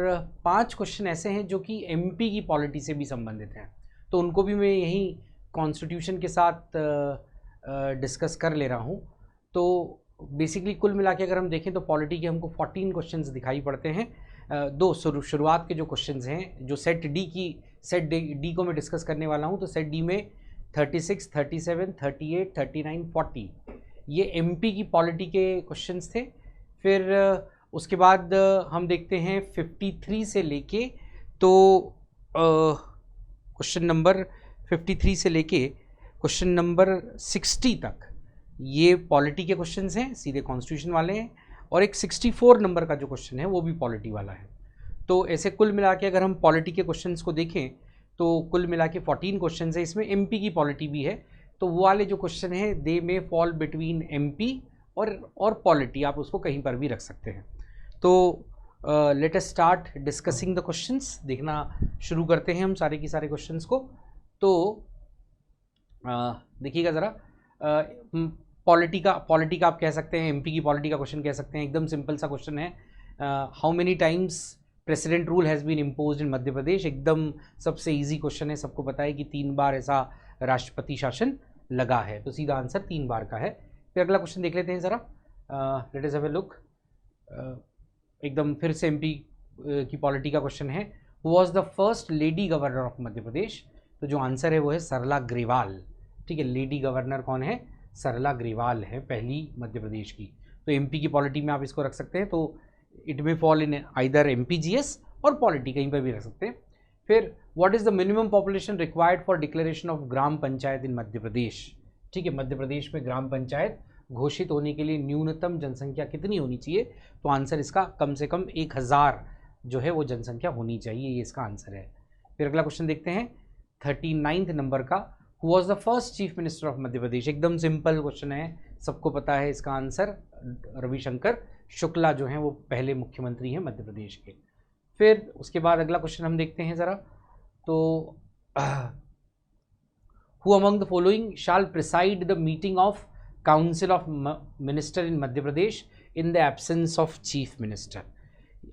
5 क्वेश्चन ऐसे हैं जो कि एमपी की पॉलिटी से भी संबंधित हैं, तो उनको भी मैं यहीं कॉन्स्टिट्यूशन के साथ डिस्कस कर ले रहा हूँ। तो बेसिकली कुल मिला के अगर हम देखें तो पॉलिटी के हमको 14 क्वेश्चंस दिखाई पड़ते हैं। दो शुरुआत के जो क्वेश्चंस हैं, जो सेट डी को मैं डिस्कस करने वाला हूँ, तो सेट डी में 36, 37, 38, 39, 40 ये एमपी की पॉलिटी के क्वेश्चंस थे। फिर उसके बाद हम देखते हैं 53 से लेके, तो क्वेश्चन नंबर 53 से लेके क्वेश्चन नंबर 60 तक ये पॉलिटी के क्वेश्चंस हैं, सीधे कॉन्स्टिट्यूशन वाले हैं। और एक 64 नंबर का जो क्वेश्चन है वो भी पॉलिटी वाला है। तो ऐसे कुल मिला के अगर हम पॉलिटी के क्वेश्चंस को देखें तो कुल मिला के 14 क्वेश्चंस है, इसमें एमपी की पॉलिटी भी है। तो वो वाले जो क्वेश्चन है दे में फॉल बिटवीन एमपी और पॉलिटी, आप उसको कहीं पर भी रख सकते हैं। तो let us start discussing the questions. देखना शुरू करते हैं हम सारे की सारे क्वेश्चंस को। तो देखिएगा ज़रा, पॉलिटी का आप कह सकते हैं, एमपी की पॉलिटी का क्वेश्चन कह सकते हैं। एकदम सिंपल सा क्वेश्चन है, how many times president rule has been imposed in Madhya Pradesh. एकदम सबसे इजी क्वेश्चन है, सबको पता है कि 3 बार ऐसा राष्ट्रपति शासन लगा है, तो सीधा आंसर 3 बार का है। फिर अगला क्वेश्चन देख लेते हैं ज़रा, let us have a look. एकदम फिर से एमपी की पॉलिटी का क्वेश्चन है, who was the first lady governor of Madhya Pradesh. तो जो आंसर है वो है सरला ग्रेवाल। ठीक है, लेडी गवर्नर कौन है? सरला ग्रेवाल है, पहली मध्य प्रदेश की। तो एमपी की पॉलिटी में आप इसको रख सकते हैं, तो इट में फॉल इन आइदर एमपीजीएस और पॉलिटी, कहीं पर भी रख सकते हैं। फिर what is the minimum population required for declaration of gram panchayat in Madhya Pradesh. ठीक है, मध्य प्रदेश में ग्राम पंचायत घोषित होने के लिए न्यूनतम जनसंख्या कितनी होनी चाहिए? तो आंसर इसका कम से कम 1000 जो है वो जनसंख्या होनी चाहिए, ये इसका आंसर है। फिर अगला क्वेश्चन देखते हैं 39 नंबर का, who was the first chief minister of Madhya Pradesh. एकदम सिंपल क्वेश्चन है, सबको पता है इसका आंसर, रविशंकर शुक्ला जो हैं वो पहले मुख्यमंत्री हैं मध्य प्रदेश के। फिर उसके बाद अगला क्वेश्चन हम देखते हैं ज़रा, तो who among the following shall preside the meeting of council of minister in Madhya Pradesh in the absence of chief minister.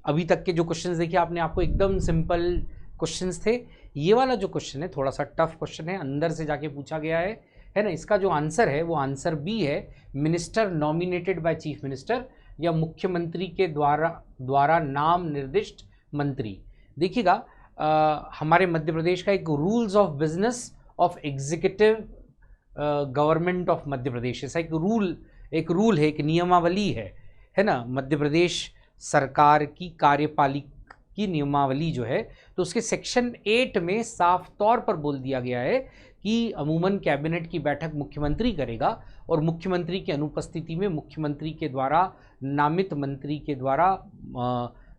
अभी तक के जो क्वेश्चंस देखिए आपने, आपको एकदम सिंपल क्वेश्चंस थे। ये वाला जो क्वेश्चन है थोड़ा सा टफ क्वेश्चन है, अंदर से जाके पूछा गया है ना। इसका जो आंसर है वो आंसर बी है, minister nominated by chief minister या मुख्यमंत्री के द्वारा नाम निर्दिष्ट मंत्री। देखिएगा, हमारे मध्य प्रदेश का एक rules of business of executive government of Madhya Pradesh, ऐसा एक रूल है, एक नियमावली है ना, मध्य प्रदेश सरकार की कार्यपालिका की नियमावली जो है। तो उसके सेक्शन 8 में साफ तौर पर बोल दिया गया है कि अमूमन कैबिनेट की बैठक मुख्यमंत्री करेगा और मुख्यमंत्री की अनुपस्थिति में मुख्यमंत्री के द्वारा नामित मंत्री के द्वारा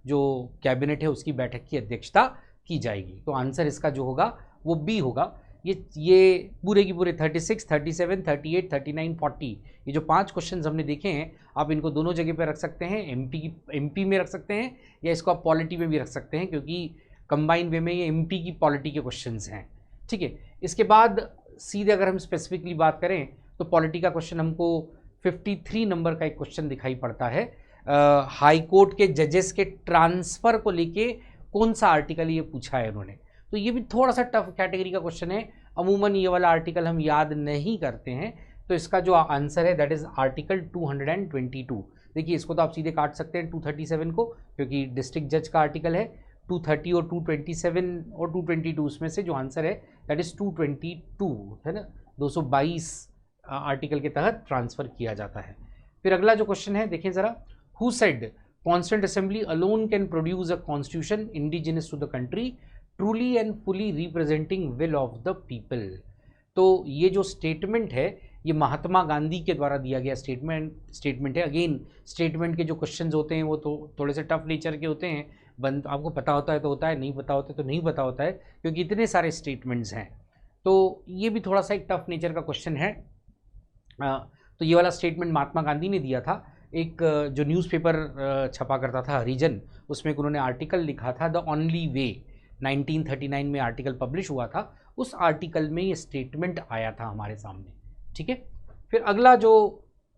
जो कैबिनेट है उसकी बैठक की अध्यक्षता की जाएगी। तो आंसर इसका जो होगा वो बी होगा। ये पूरे की पूरे 36, 37, 38, 39, 40 ये जो 5 क्वेश्चंस हमने देखे हैं, आप इनको दोनों जगह पे रख सकते हैं, एमपी में रख सकते हैं या इसको आप पॉलिटी में भी रख सकते हैं, क्योंकि कंबाइन वे में ये एमपी की पॉलिटी के क्वेश्चंस हैं। ठीक है, इसके बाद सीधे अगर हम स्पेसिफिकली बात करें तो पॉलिटी का क्वेश्चन हमको 53 नंबर का एक क्वेश्चन दिखाई पड़ता है, हाई कोर्ट के जजेस के ट्रांसफ़र को लेके कौन सा आर्टिकल ये पूछा है उन्होंने। तो ये भी थोड़ा सा टफ कैटेगरी का क्वेश्चन है, अमूमन ये वाला आर्टिकल हम याद नहीं करते हैं। तो इसका जो आंसर है दैट इज़ आर्टिकल 222। देखिए इसको तो आप सीधे काट सकते हैं 237 को, क्योंकि डिस्ट्रिक्ट जज का आर्टिकल है। 230 और 227 और 222 उसमें से जो आंसर है दैट इज़ 222 है ना, 222 आर्टिकल के तहत ट्रांसफ़र किया जाता है। फिर अगला जो क्वेश्चन है देखें ज़रा, who said constituent assembly alone can produce a constitution indigenous to the country truly and fully representing will of the people. तो ये जो स्टेटमेंट है ये महात्मा गांधी के द्वारा दिया गया स्टेटमेंट है। अगेन स्टेटमेंट के जो क्वेश्चंस होते हैं वो तो थोड़े से टफ नेचर के होते हैं, आपको पता होता है तो होता है, नहीं पता होता है तो नहीं पता होता है, क्योंकि इतने सारे स्टेटमेंट्स हैं। तो ये भी थोड़ा सा एक टफ नेचर का क्वेश्चन है। तो ये वाला स्टेटमेंट महात्मा गांधी ने दिया था। एक जो न्यूज़पेपर छपा करता था हरिजन, उसमें उन्होंने आर्टिकल लिखा था द ओनली वे, 1939 में आर्टिकल पब्लिश हुआ था। उस आर्टिकल में ये स्टेटमेंट आया था हमारे सामने, ठीक है। फिर अगला जो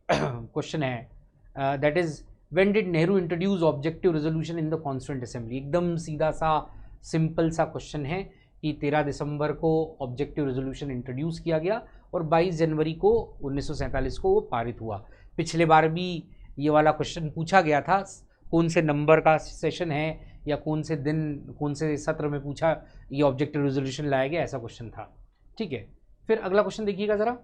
क्वेश्चन है that is when did Nehru introduce objective resolution in the constituent assembly. एकदम सीधा सा सिंपल सा क्वेश्चन है कि 13 दिसंबर को ऑब्जेक्टिव रेजोल्यूशन इंट्रोड्यूस किया गया और 22 जनवरी को 1947 को वो पारित हुआ। पिछले बार भी ये वाला क्वेश्चन पूछा गया था, कौन से नंबर का सेशन है या कौन से दिन कौन से सत्र में पूछा ये ऑब्जेक्टिव रेजोल्यूशन लाया गया, ऐसा क्वेश्चन था, ठीक है। फिर अगला क्वेश्चन देखिएगा ज़रा,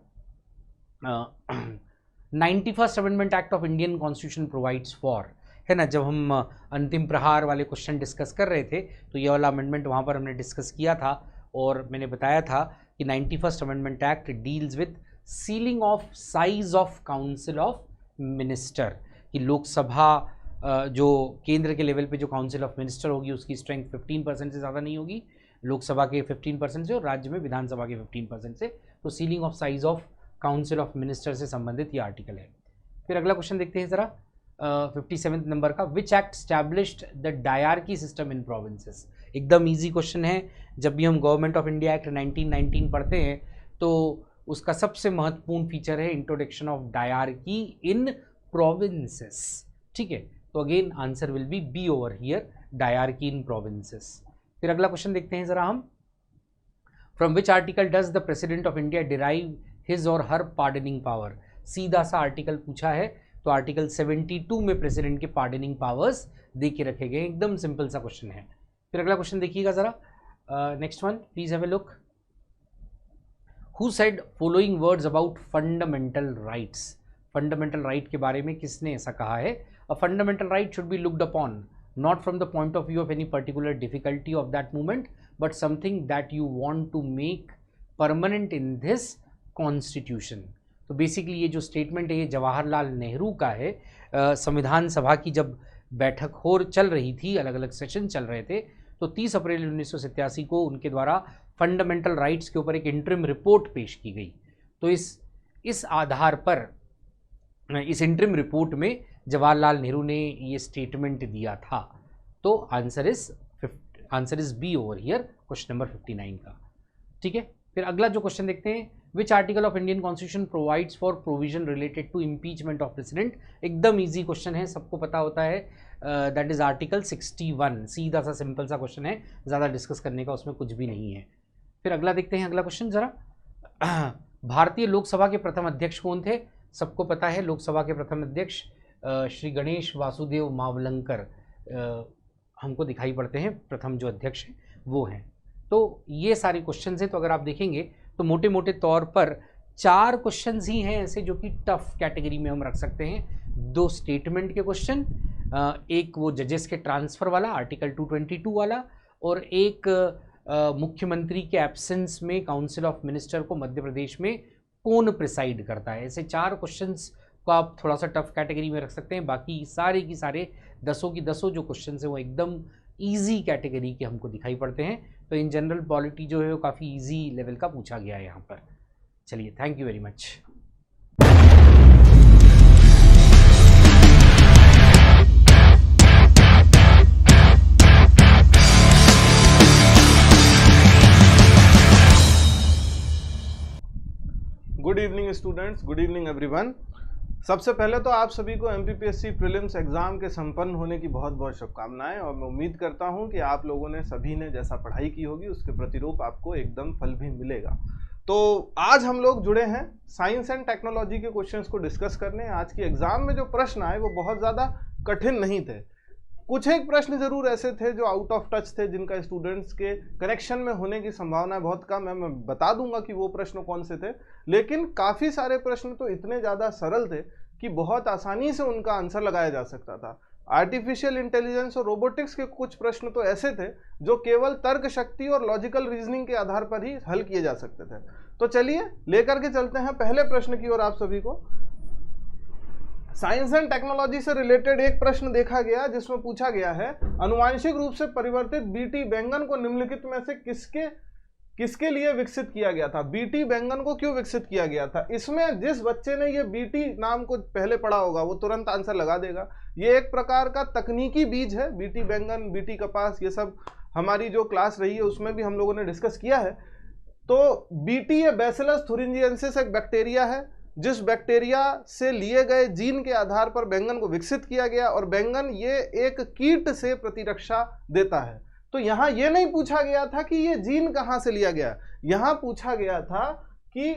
91st amendment act of Indian constitution provides for, है ना। जब हम अंतिम प्रहार वाले क्वेश्चन डिस्कस कर रहे थे तो ये वाला अमेंडमेंट वहाँ पर हमने डिस्कस किया था और मैंने बताया था कि 91st amendment act deals with ceiling of size of council of minister, कि लोकसभा जो केंद्र के लेवल पे जो काउंसिल ऑफ मिनिस्टर होगी उसकी स्ट्रेंथ 15% से ज़्यादा नहीं होगी, लोकसभा के 15% से और राज्य में विधानसभा के 15% से। तो ceiling of size of council of minister से संबंधित ये आर्टिकल है। फिर अगला क्वेश्चन देखते हैं ज़रा 57 नंबर का, which act established the dyarchy system in provinces. एकदम ईजी क्वेश्चन है। जब भी हम गवर्नमेंट ऑफ इंडिया एक्ट 1919 पढ़ते हैं तो उसका सबसे महत्वपूर्ण फीचर है introduction of dyarchy in provinces, ठीक है। तो again answer will be B over here, dyarchy in provinces. फिर अगला क्वेश्चन देखते हैं ज़रा हम, from which article does the president of India derive his or her pardoning power. सीधा सा आर्टिकल पूछा है तो आर्टिकल 72 में प्रेसिडेंट के पार्डनिंग पावर्स दे के रखे गए। एकदम सिंपल सा क्वेश्चन है। फिर अगला क्वेश्चन देखिएगा ज़रा, next one please have a look, who said following words about fundamental rights. Fundamental right के बारे में किसने ऐसा कहा है, a fundamental right should be looked upon not from the point of view of any particular difficulty of that moment, but something that you want to make permanent in this constitution। तो basically ये जो statement है ये जवाहरलाल नेहरू का है। संविधान सभा की जब बैठक चल रही थी, अलग अलग सेशन चल रहे थे, तो 30 अप्रैल 1987 को उनके द्वारा फंडामेंटल राइट्स के ऊपर एक इंटरिम रिपोर्ट पेश की गई। तो इस आधार पर इस इंटरिम रिपोर्ट में जवाहरलाल नेहरू ने ये स्टेटमेंट दिया था। तो answer is B over here, question number 59 का, ठीक है। फिर अगला जो क्वेश्चन देखते हैं, which article of Indian constitution provides for provision related to impeachment of president. एकदम इजी क्वेश्चन है, सबको पता होता है, दैट इज आर्टिकल 61। सीधा सा सिंपल सा क्वेश्चन है, ज़्यादा डिस्कस करने का उसमें कुछ भी नहीं है। फिर अगला देखते हैं, अगला क्वेश्चन ज़रा, भारतीय लोकसभा के प्रथम अध्यक्ष कौन थे। सबको पता है लोकसभा के प्रथम अध्यक्ष श्री गणेश वासुदेव मावलंकर हमको दिखाई पड़ते हैं, प्रथम जो अध्यक्ष हैं वो हैं। तो ये सारे क्वेश्चंस हैं। तो अगर आप देखेंगे तो मोटे मोटे तौर पर 4 क्वेश्चंस ही हैं ऐसे जो कि टफ कैटेगरी में हम रख सकते हैं। 2 स्टेटमेंट के क्वेश्चन, एक वो जजेस के ट्रांसफ़र वाला आर्टिकल 222 वाला, और एक मुख्यमंत्री के एब्सेंस में काउंसिल ऑफ मिनिस्टर को मध्य प्रदेश में कौन प्रिसाइड करता है। ऐसे 4 क्वेश्चंस को आप थोड़ा सा टफ कैटेगरी में रख सकते हैं। बाकी सारे की सारे 10 की 10 जो क्वेश्चन हैं वो एकदम इजी कैटेगरी के हमको दिखाई पड़ते हैं। तो इन जनरल पॉलिटी जो है वो काफ़ी इजी लेवल का पूछा गया है यहाँ पर। चलिए, thank you very much. Good evening students, good evening everyone. सबसे पहले तो आप सभी को एमपीपीएससी प्रीलिम्स एग्जाम के संपन्न होने की बहुत बहुत शुभकामनाएं, और मैं उम्मीद करता हूं कि आप लोगों ने सभी ने जैसा पढ़ाई की होगी उसके प्रतिरूप आपको एकदम फल भी मिलेगा। तो आज हम लोग जुड़े हैं साइंस एंड टेक्नोलॉजी के क्वेश्चंस को डिस्कस करने। आज की एग्जाम में जो प्रश्न आए वो बहुत ज़्यादा कठिन नहीं थे। कुछ एक प्रश्न जरूर ऐसे थे जो आउट ऑफ टच थे, जिनका स्टूडेंट्स के करेक्शन में होने की संभावना बहुत कम है। मैं बता दूंगा कि वो प्रश्न कौन से थे, लेकिन काफ़ी सारे प्रश्न तो इतने ज़्यादा सरल थे कि बहुत आसानी से उनका आंसर लगाया जा सकता था। आर्टिफिशियल इंटेलिजेंस और रोबोटिक्स के कुछ प्रश्न तो ऐसे थे जो केवल तर्क शक्ति और लॉजिकल रीजनिंग के आधार पर ही हल किए जा सकते थे। तो चलिए लेकर के चलते हैं पहले प्रश्न की ओर आप सभी को। साइंस एंड टेक्नोलॉजी से रिलेटेड एक प्रश्न देखा गया जिसमें पूछा गया है, अनुवांशिक रूप से परिवर्तित बीटी बैंगन को निम्नलिखित में से किसके लिए विकसित किया गया था, बीटी बैंगन को क्यों विकसित किया गया था। इसमें जिस बच्चे ने ये बीटी नाम को पहले पढ़ा होगा वो तुरंत आंसर लगा देगा। ये एक प्रकार का तकनीकी बीज है, बीटी बैंगन, बीटी कपास, ये सब हमारी जो क्लास रही है उसमें भी हम लोगों ने डिस्कस किया है। तो बीटी ये बैसिलस थुरिंजिएंसिस एक बैक्टीरिया है, जिस बैक्टीरिया से लिए गए जीन के आधार पर बैंगन को विकसित किया गया, और बैंगन ये एक कीट से प्रतिरक्षा देता है। तो यहाँ ये नहीं पूछा गया था कि ये जीन कहाँ से लिया गया, यहाँ पूछा गया था कि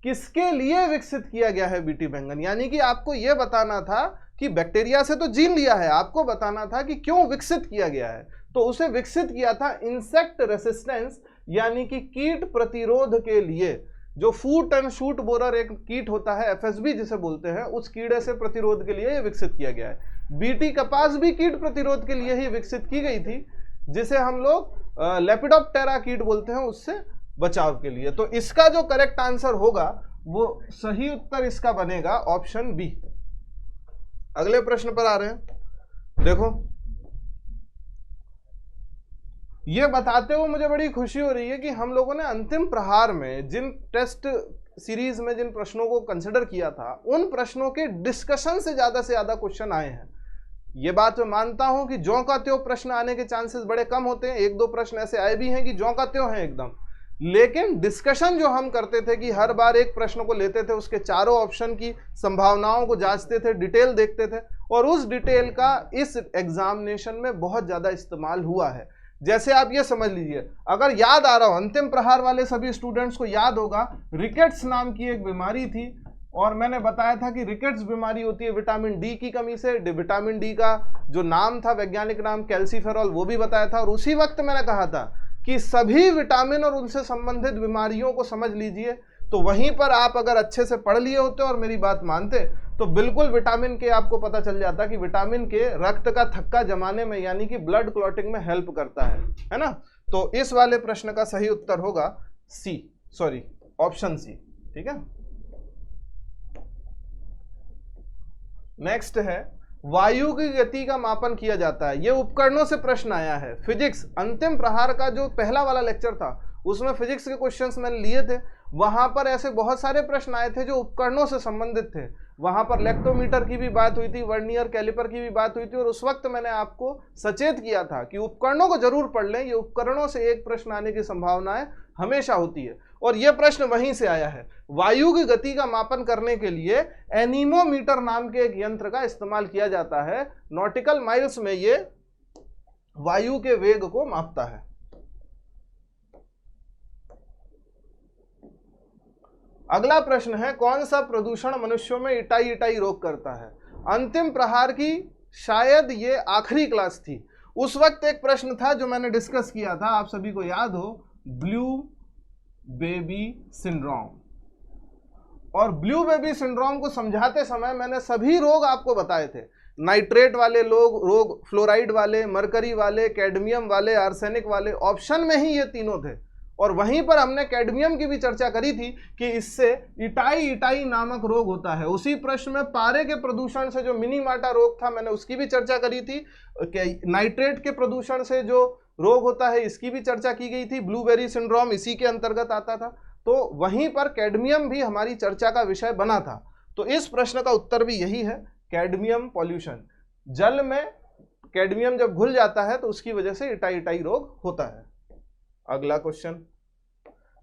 किसके लिए विकसित किया गया है बीटी बैंगन। यानी कि आपको ये बताना था कि बैक्टीरिया से तो जीन लिया है, आपको बताना था कि क्यों विकसित किया गया है। तो उसे विकसित किया था इंसेक्ट रेसिस्टेंस, यानी कि कीट प्रतिरोध के लिए। जो फूट एंड शूट बोरर एक कीट होता है, एफएसबी जिसे बोलते हैं, उस कीड़े से प्रतिरोध के लिए ये विकसित किया गया है। बीटी कपास भी कीट प्रतिरोध के लिए ही विकसित की गई थी, जिसे हम लोग लेपिडोप्टेरा कीट बोलते हैं, उससे बचाव के लिए। तो इसका जो करेक्ट आंसर होगा वो सही उत्तर इसका बनेगा ऑप्शन बी। अगले प्रश्न पर आ रहे हैं। देखो, ये बताते हुए मुझे बड़ी खुशी हो रही है कि हम लोगों ने अंतिम प्रहार में जिन टेस्ट सीरीज में जिन प्रश्नों को कंसिडर किया था, उन प्रश्नों के डिस्कशन से ज्यादा क्वेश्चन आए हैं। ये बात मैं मानता हूं कि ज्यों का त्यों प्रश्न आने के चांसेस बड़े कम होते हैं, एक दो प्रश्न ऐसे आए भी हैं कि ज्यों का त्यों हैं एकदम, लेकिन डिस्कशन जो हम करते थे कि हर बार एक प्रश्न को लेते थे, उसके चारों ऑप्शन की संभावनाओं को जांचते थे, डिटेल देखते थे, और उस डिटेल का इस एग्जामिनेशन में बहुत ज्यादा इस्तेमाल हुआ है। जैसे आप ये समझ लीजिए, अगर याद आ रहा हो, अंतिम प्रहार वाले सभी स्टूडेंट्स को याद होगा, रिकेट्स नाम की एक बीमारी थी, और मैंने बताया था कि रिकेट्स बीमारी होती है विटामिन डी की कमी से। विटामिन डी का जो नाम था, वैज्ञानिक नाम कैल्सीफेरॉल, वो भी बताया था। और उसी वक्त मैंने कहा था कि सभी विटामिन और उनसे संबंधित बीमारियों को समझ लीजिए। तो वहीं पर आप अगर अच्छे से पढ़ लिए होते और मेरी बात मानते, तो बिल्कुल विटामिन के आपको पता चल जाता कि विटामिन के रक्त का थक्का जमाने में, यानी कि ब्लड क्लॉटिंग में हेल्प करता है ना। तो इस वाले प्रश्न का सही उत्तर होगा सी, सॉरी ऑप्शन सी। ठीक है, नेक्स्ट है, वायु की गति का मापन किया जाता है। ये उपकरणों से प्रश्न आया है। फिजिक्स अंतिम प्रहार का जो पहला वाला लेक्चर था, उसमें फिजिक्स के क्वेश्चंस मैंने लिए थे। वहां पर ऐसे बहुत सारे प्रश्न आए थे जो उपकरणों से संबंधित थे। वहां पर लेक्टोमीटर की भी बात हुई थी, वर्नियर कैलिपर की भी बात हुई थी, और उस वक्त मैंने आपको सचेत किया था कि उपकरणों को जरूर पढ़ लें, ये उपकरणों से एक प्रश्न आने की संभावनाएं हमेशा होती है। और ये प्रश्न वहीं से आया है। वायु की गति का मापन करने के लिए एनीमोमीटर नाम के एक यंत्र का इस्तेमाल किया जाता है। नॉटिकल माइल्स में ये वायु के वेग को मापता है। अगला प्रश्न है, कौन सा प्रदूषण मनुष्यों में इटाई रोग करता है। अंतिम प्रहार की शायद ये आखिरी क्लास थी, उस वक्त एक प्रश्न था जो मैंने डिस्कस किया था, आप सभी को याद हो, ब्लू बेबी सिंड्रोम। और ब्लू बेबी सिंड्रोम को समझाते समय मैंने सभी रोग आपको बताए थे। नाइट्रेट वाले रोग, फ्लोराइड वाले, मरकरी वाले, कैडमियम वाले, आर्सेनिक वाले, ऑप्शन में ही ये तीनों थे। और वहीं पर हमने कैडमियम की भी चर्चा करी थी कि इससे इटाई नामक रोग होता है। उसी प्रश्न में पारे के प्रदूषण से जो मिनीमाटा रोग था, मैंने उसकी भी चर्चा करी थी। नाइट्रेट के प्रदूषण से जो रोग होता है, इसकी भी चर्चा की गई थी। ब्लूबेरी सिंड्रोम इसी के अंतर्गत आता था। तो वहीं पर कैडमियम भी हमारी चर्चा का विषय बना था। तो इस प्रश्न का उत्तर भी यही है, कैडमियम पॉल्यूशन। जल में कैडमियम जब घुल जाता है तो उसकी वजह से इटाई रोग होता है। अगला क्वेश्चन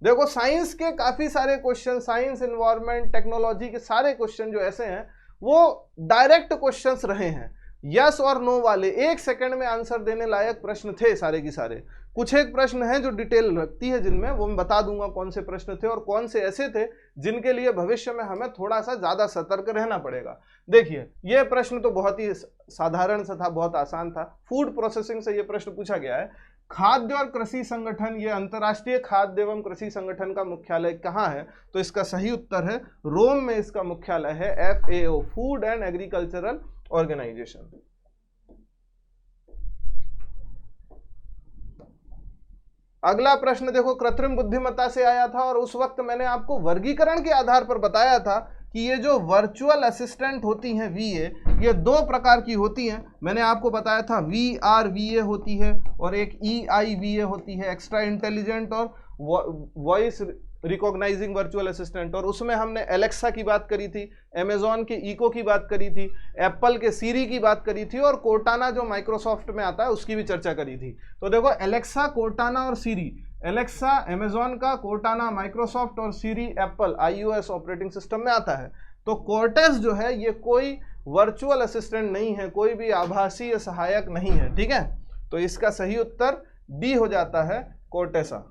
देखो, साइंस के काफी सारे क्वेश्चन, साइंस, एनवायरनमेंट, टेक्नोलॉजी के सारे क्वेश्चन जो ऐसे हैं वो डायरेक्ट क्वेश्चंस रहे हैं। यस और नो वाले 1 सेकंड में आंसर देने लायक प्रश्न थे सारे की सारे। कुछ एक प्रश्न हैं जो डिटेल रखती है जिनमें, वो मैं बता दूंगा कौन से प्रश्न थे और कौन से ऐसे थे जिनके लिए भविष्य में हमें थोड़ा सा ज्यादा सतर्क रहना पड़ेगा। देखिए, ये प्रश्न तो बहुत ही साधारण सा था, बहुत आसान था। फूड प्रोसेसिंग से ये प्रश्न पूछा गया है। खाद्य और कृषि संगठन, ये अंतर्राष्ट्रीय खाद्य एवं कृषि संगठन का मुख्यालय कहाँ है? तो इसका सही उत्तर है रोम में इसका मुख्यालय है, FAO, food and agricultural organisation. अगला प्रश्न देखो, कृत्रिम बुद्धिमत्ता से आया था और उस वक्त मैंने आपको वर्गीकरण के आधार पर बताया था कि ये जो वर्चुअल असिस्टेंट होती हैं VA, ये दो प्रकार की होती हैं। मैंने आपको बताया था VRVA होती है और एक EIVA होती है, एक्स्ट्रा इंटेलिजेंट और वॉइस रिकॉग्नाइजिंग वर्चुअल असिस्टेंट। और उसमें हमने एलेक्सा की बात करी थी, अमेजॉन के इको की बात करी थी, एप्पल के सीरी की बात करी थी और कोर्टाना जो माइक्रोसॉफ्ट में आता है उसकी भी चर्चा करी थी। तो देखो एलेक्सा, कोर्टाना और सीरी, एलेक्सा अमेजॉन का, कोर्टाना माइक्रोसॉफ्ट और सीरी एप्पल iOS ऑपरेटिंग सिस्टम में आता है। तो कॉर्टेस जो है ये कोई वर्चुअल असिस्टेंट नहीं है, कोई भी आभासी सहायक नहीं है, ठीक है। तो इसका सही उत्तर डी हो जाता है, कॉर्टेसा।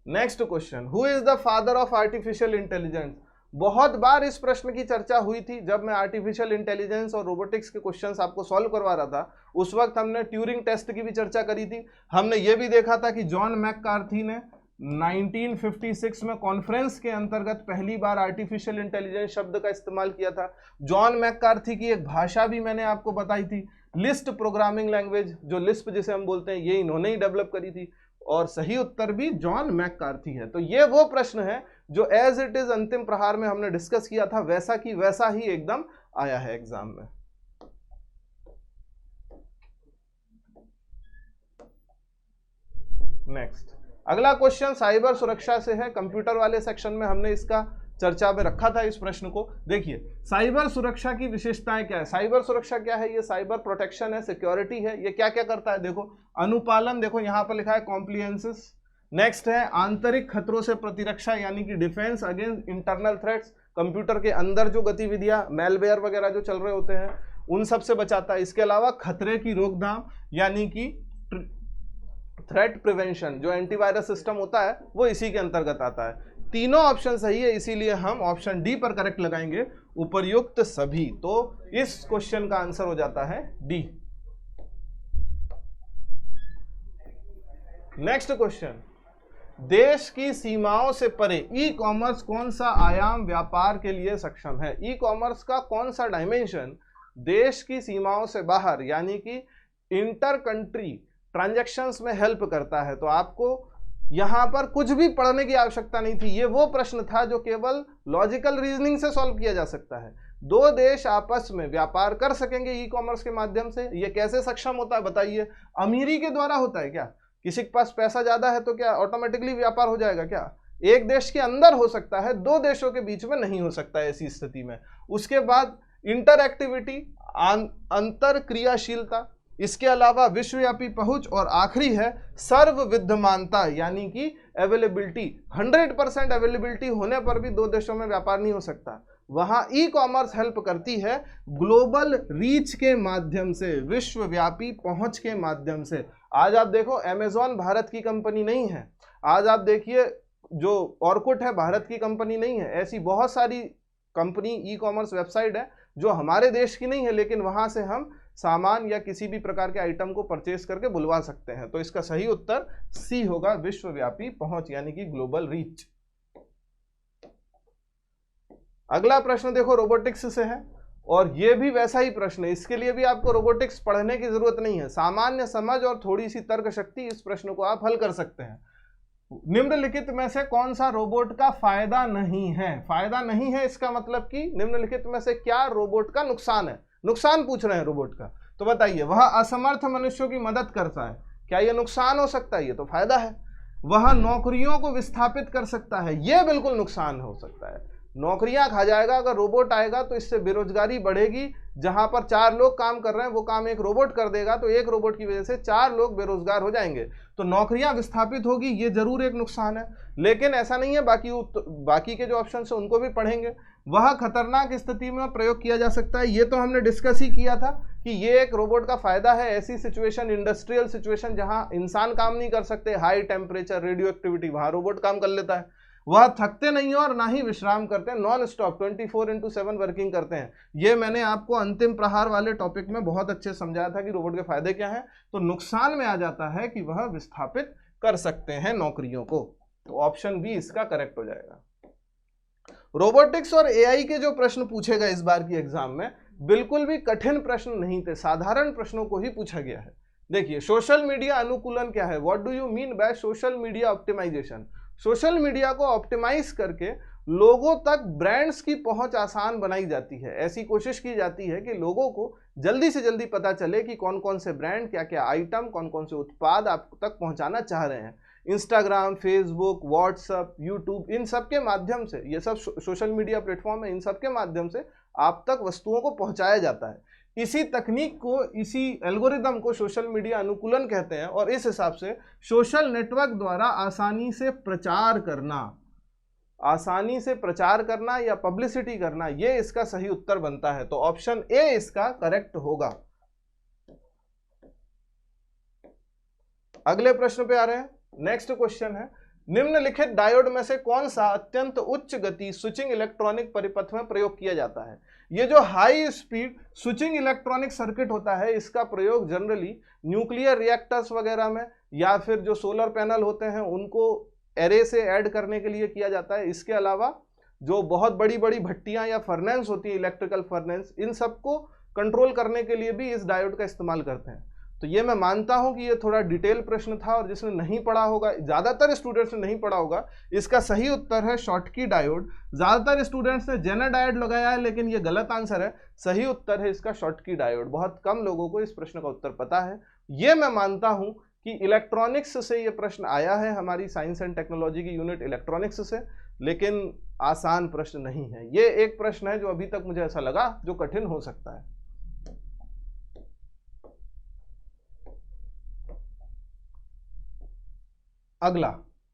Next question, who is the father of artificial intelligence. बहुत बार इस प्रश्न की चर्चा हुई थी जब मैं आर्टिफिशियल इंटेलिजेंस और रोबोटिक्स के क्वेश्चंस आपको सॉल्व करवा रहा था। उस वक्त हमने ट्यूरिंग टेस्ट की भी चर्चा करी थी। हमने ये भी देखा था कि जॉन मैककार्थी ने 1956 में कॉन्फ्रेंस के अंतर्गत पहली बार आर्टिफिशियल इंटेलिजेंस शब्द का इस्तेमाल किया था। जॉन मैककार्थी की एक भाषा भी मैंने आपको बताई थी, लिस्ट प्रोग्रामिंग लैंग्वेज, जो लिस्प जिसे हम बोलते हैं, ये इन्होंने ही डेवलप करी थी। और सही उत्तर भी जॉन मैककार्थी है। तो ये वो प्रश्न है जो एज इट इज अंतिम प्रहार में हमने डिस्कस किया था, वैसा की वैसा ही एकदम आया है एग्जाम में। नेक्स्ट, अगला क्वेश्चन साइबर सुरक्षा से है। कंप्यूटर वाले सेक्शन में हमने इसका चर्चा में रखा था इस प्रश्न को। देखिए साइबर सुरक्षा की विशेषताएं क्या है। साइबर सुरक्षा क्या है? ये साइबर प्रोटेक्शन है, सिक्योरिटी है। ये क्या क्या करता है? देखो अनुपालन, देखो यहाँ पर लिखा है कॉम्प्लियंसेस। नेक्स्ट है आंतरिक खतरों से प्रतिरक्षा, यानी कि defence against internal threats. Computer के अंदर जो गतिविधियां, मेलवेयर वगैरह जो चल रहे होते हैं उन सब से बचाता है। इसके अलावा खतरे की रोकथाम, यानी कि थ्रेट प्रिवेंशन, जो एंटीवायरस सिस्टम होता है वो इसी के अंतर्गत आता है। तीनों ऑप्शन सही है, इसीलिए हम ऑप्शन डी पर करेक्ट लगाएंगे, उपर्युक्त सभी। तो इस क्वेश्चन का आंसर हो जाता है डी। नेक्स्ट क्वेश्चन, देश की सीमाओं से परे ई कॉमर्स कौन सा आयाम व्यापार के लिए सक्षम है? ई कॉमर्स का कौन सा डायमेंशन देश की सीमाओं से बाहर, यानी कि इंटर कंट्री ट्रांजैक्शंस में हेल्प करता है? तो आपको यहां पर कुछ भी पढ़ने की आवश्यकता नहीं थी। ये वो प्रश्न था जो केवल लॉजिकल रीजनिंग से सॉल्व किया जा सकता है। दो देश आपस में व्यापार कर सकेंगे ई कॉमर्स के माध्यम से। ये कैसे सक्षम होता है बताइए? अमीरी के द्वारा होता है क्या? किसी के पास पैसा ज्यादा है तो क्या ऑटोमेटिकली व्यापार हो जाएगा क्या? एक देश के अंदर हो सकता है, दो देशों के बीच में नहीं हो सकता है ऐसी स्थिति में। उसके बाद इंटरएक्टिविटी, अंतर क्रियाशीलता, इसके अलावा विश्वव्यापी पहुंच, और आखिरी है सर्वविद्यमानता, यानी कि अवेलेबिलिटी। 100% अवेलेबिलिटी होने पर भी दो देशों में व्यापार नहीं हो सकता। वहां ई कॉमर्स हेल्प करती है ग्लोबल रीच के माध्यम से, विश्वव्यापी पहुंच के माध्यम से। आज आप देखो अमेजॉन भारत की कंपनी नहीं है। आज आप देखिए जो ऑर्कुट है भारत की कंपनी नहीं है। ऐसी बहुत सारी कंपनी ई कॉमर्स वेबसाइट है जो हमारे देश की नहीं है, लेकिन वहां से हम सामान या किसी भी प्रकार के आइटम को परचेज करके बुलवा सकते हैं। तो इसका सही उत्तर सी होगा, विश्वव्यापी पहुंच, यानी कि ग्लोबल रीच। अगला प्रश्न देखो रोबोटिक्स से है, और यह भी वैसा ही प्रश्न है। इसके लिए भी आपको रोबोटिक्स पढ़ने की जरूरत नहीं है। सामान्य समझ और थोड़ी सी तर्क शक्ति, इस प्रश्न को आप हल कर सकते हैं। निम्नलिखित में से कौन सा रोबोट का फायदा नहीं है? फायदा नहीं है इसका मतलब कि निम्नलिखित में से क्या रोबोट का नुकसान है? नुकसान पूछ रहे हैं रोबोट का, तो बताइए। वह असमर्थ मनुष्यों की मदद करता है, क्या यह नुकसान हो सकता है? ये तो फायदा है। वह नौकरियों को विस्थापित कर सकता है, यह बिल्कुल नुकसान हो सकता है। नौकरियां खा जाएगा अगर रोबोट आएगा, तो इससे बेरोजगारी बढ़ेगी। जहां पर 4 लोग काम कर रहे हैं वो काम एक रोबोट कर देगा, तो एक रोबोट की वजह से 4 लोग बेरोजगार हो जाएंगे, तो नौकरियां विस्थापित होगी, ये जरूर एक नुकसान है। लेकिन ऐसा नहीं है, बाकी के जो ऑप्शन है उनको भी पढ़ेंगे। वह खतरनाक स्थिति में प्रयोग किया जा सकता है, ये तो हमने डिस्कस ही किया था कि ये एक रोबोट का फायदा है। ऐसी सिचुएशन, इंडस्ट्रियल सिचुएशन जहां इंसान काम नहीं कर सकते, हाई टेम्परेचर, रेडियो एक्टिविटी, वहां रोबोट काम कर लेता है। वह थकते नहीं और ना ही विश्राम करते हैं, नॉन स्टॉप 24/7 वर्किंग करते हैं। ये मैंने आपको अंतिम प्रहार वाले टॉपिक में बहुत अच्छे समझाया था कि रोबोट के फायदे क्या हैं। तो नुकसान में आ जाता है कि वह विस्थापित कर सकते हैं नौकरियों को। तो ऑप्शन बी इसका करेक्ट हो जाएगा। रोबोटिक्स और एआई के जो प्रश्न पूछे गए इस बार की एग्जाम में, बिल्कुल भी कठिन प्रश्न नहीं थे, साधारण प्रश्नों को ही पूछा गया है। देखिए सोशल मीडिया अनुकूलन क्या है? What do you mean by social media optimisation? Social media को ऑप्टिमाइज करके लोगों तक ब्रांड्स की पहुंच आसान बनाई जाती है। ऐसी कोशिश की जाती है कि लोगों को जल्दी से जल्दी पता चले कि कौन कौन से ब्रांड, क्या क्या आइटम, कौन कौन से उत्पाद आप तक पहुंचाना चाह रहे हैं। इंस्टाग्राम, फेसबुक, व्हाट्सएप, यूट्यूब, इन सब के माध्यम से, ये सब सोशल मीडिया प्लेटफॉर्म है, इन सब के माध्यम से आप तक वस्तुओं को पहुंचाया जाता है। इसी तकनीक को, इसी एल्गोरिदम को सोशल मीडिया अनुकूलन कहते हैं। और इस हिसाब से सोशल नेटवर्क द्वारा आसानी से प्रचार करना या पब्लिसिटी करना, ये इसका सही उत्तर बनता है। तो ऑप्शन ए इसका करेक्ट होगा। अगले प्रश्न पे आ रहे हैं। नेक्स्ट क्वेश्चन है, निम्नलिखित डायोड में से कौन सा अत्यंत उच्च गति स्विचिंग इलेक्ट्रॉनिक परिपथ में प्रयोग किया जाता है? ये जो high speed switching electronic circuit होता है, इसका प्रयोग जनरली न्यूक्लियर रिएक्टर्स वगैरह में, या फिर जो सोलर पैनल होते हैं उनको एरे से ऐड करने के लिए किया जाता है। इसके अलावा जो बहुत बड़ी बड़ी भट्टियां या फर्नेंस होती है, इलेक्ट्रिकल फर्नेंस, इन सबको कंट्रोल करने के लिए भी इस डायोड का इस्तेमाल करते हैं। तो ये मैं मानता हूं कि ये थोड़ा डिटेल प्रश्न था, और जिसने नहीं पढ़ा होगा, ज़्यादातर स्टूडेंट्स ने नहीं पढ़ा होगा, इसका सही उत्तर है शॉटकी डायोड। ज़्यादातर स्टूडेंट्स ने जेनर डायोड लगाया है, लेकिन ये गलत आंसर है। सही उत्तर है इसका शॉटकी डायोड। बहुत कम लोगों को इस प्रश्न का उत्तर पता है। ये मैं मानता हूं कि इलेक्ट्रॉनिक्स से ये प्रश्न आया है, हमारी साइंस एंड टेक्नोलॉजी की यूनिट इलेक्ट्रॉनिक्स से, लेकिन आसान प्रश्न नहीं है। ये एक प्रश्न है जो अभी तक मुझे ऐसा लगा जो कठिन हो सकता है। अगला,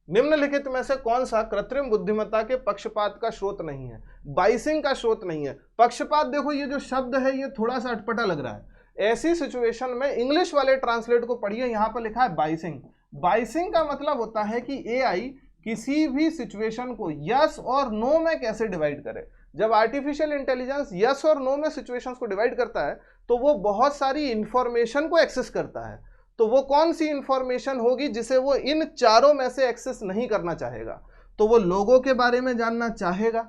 निम्नलिखित में से कौन सा कृत्रिम बुद्धिमत्ता के पक्षपात का स्रोत नहीं है? बाइसिंग का स्रोत नहीं है। पक्षपात, देखो ये जो शब्द है ये थोड़ा सा अटपटा लग रहा है। ऐसी सिचुएशन में इंग्लिश वाले ट्रांसलेट को पढ़िए, यहां पर लिखा है बाइसिंग। बाइसिंग का मतलब होता है कि एआई किसी भी सिचुएशन को यस और नो में कैसे डिवाइड करे। जब आर्टिफिशियल इंटेलिजेंस यस और नो में सिचुएशंस को डिवाइड करता है तो वो बहुत सारी इंफॉर्मेशन को एक्सेस करता है। तो वो कौन सी इंफॉर्मेशन होगी जिसे वो इन चारों में से एक्सेस नहीं करना चाहेगा? तो वो लोगों के बारे में जानना चाहेगा,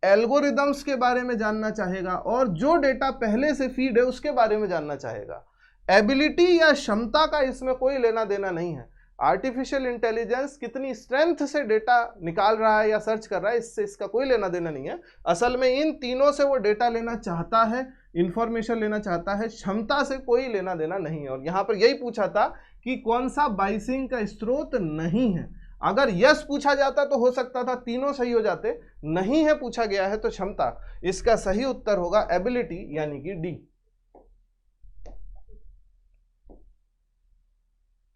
एल्गोरिदम्स के बारे में जानना चाहेगा, और जो डेटा पहले से फीड है उसके बारे में जानना चाहेगा। एबिलिटी या क्षमता का इसमें कोई लेना देना नहीं है। आर्टिफिशियल इंटेलिजेंस कितनी स्ट्रेंथ से डेटा निकाल रहा है या सर्च कर रहा है, इससे इसका कोई लेना देना नहीं है। असल में इन तीनों से वो डेटा लेना चाहता है, इंफॉर्मेशन लेना चाहता है, क्षमता से कोई लेना देना नहीं है। और यहाँ पर यही पूछा था कि कौन सा बाइसिंग का स्रोत नहीं है। अगर यस पूछा जाता तो हो सकता था तीनों सही हो जाते, नहीं है पूछा गया है तो क्षमता। इसका सही उत्तर होगा एबिलिटी, यानी कि डी।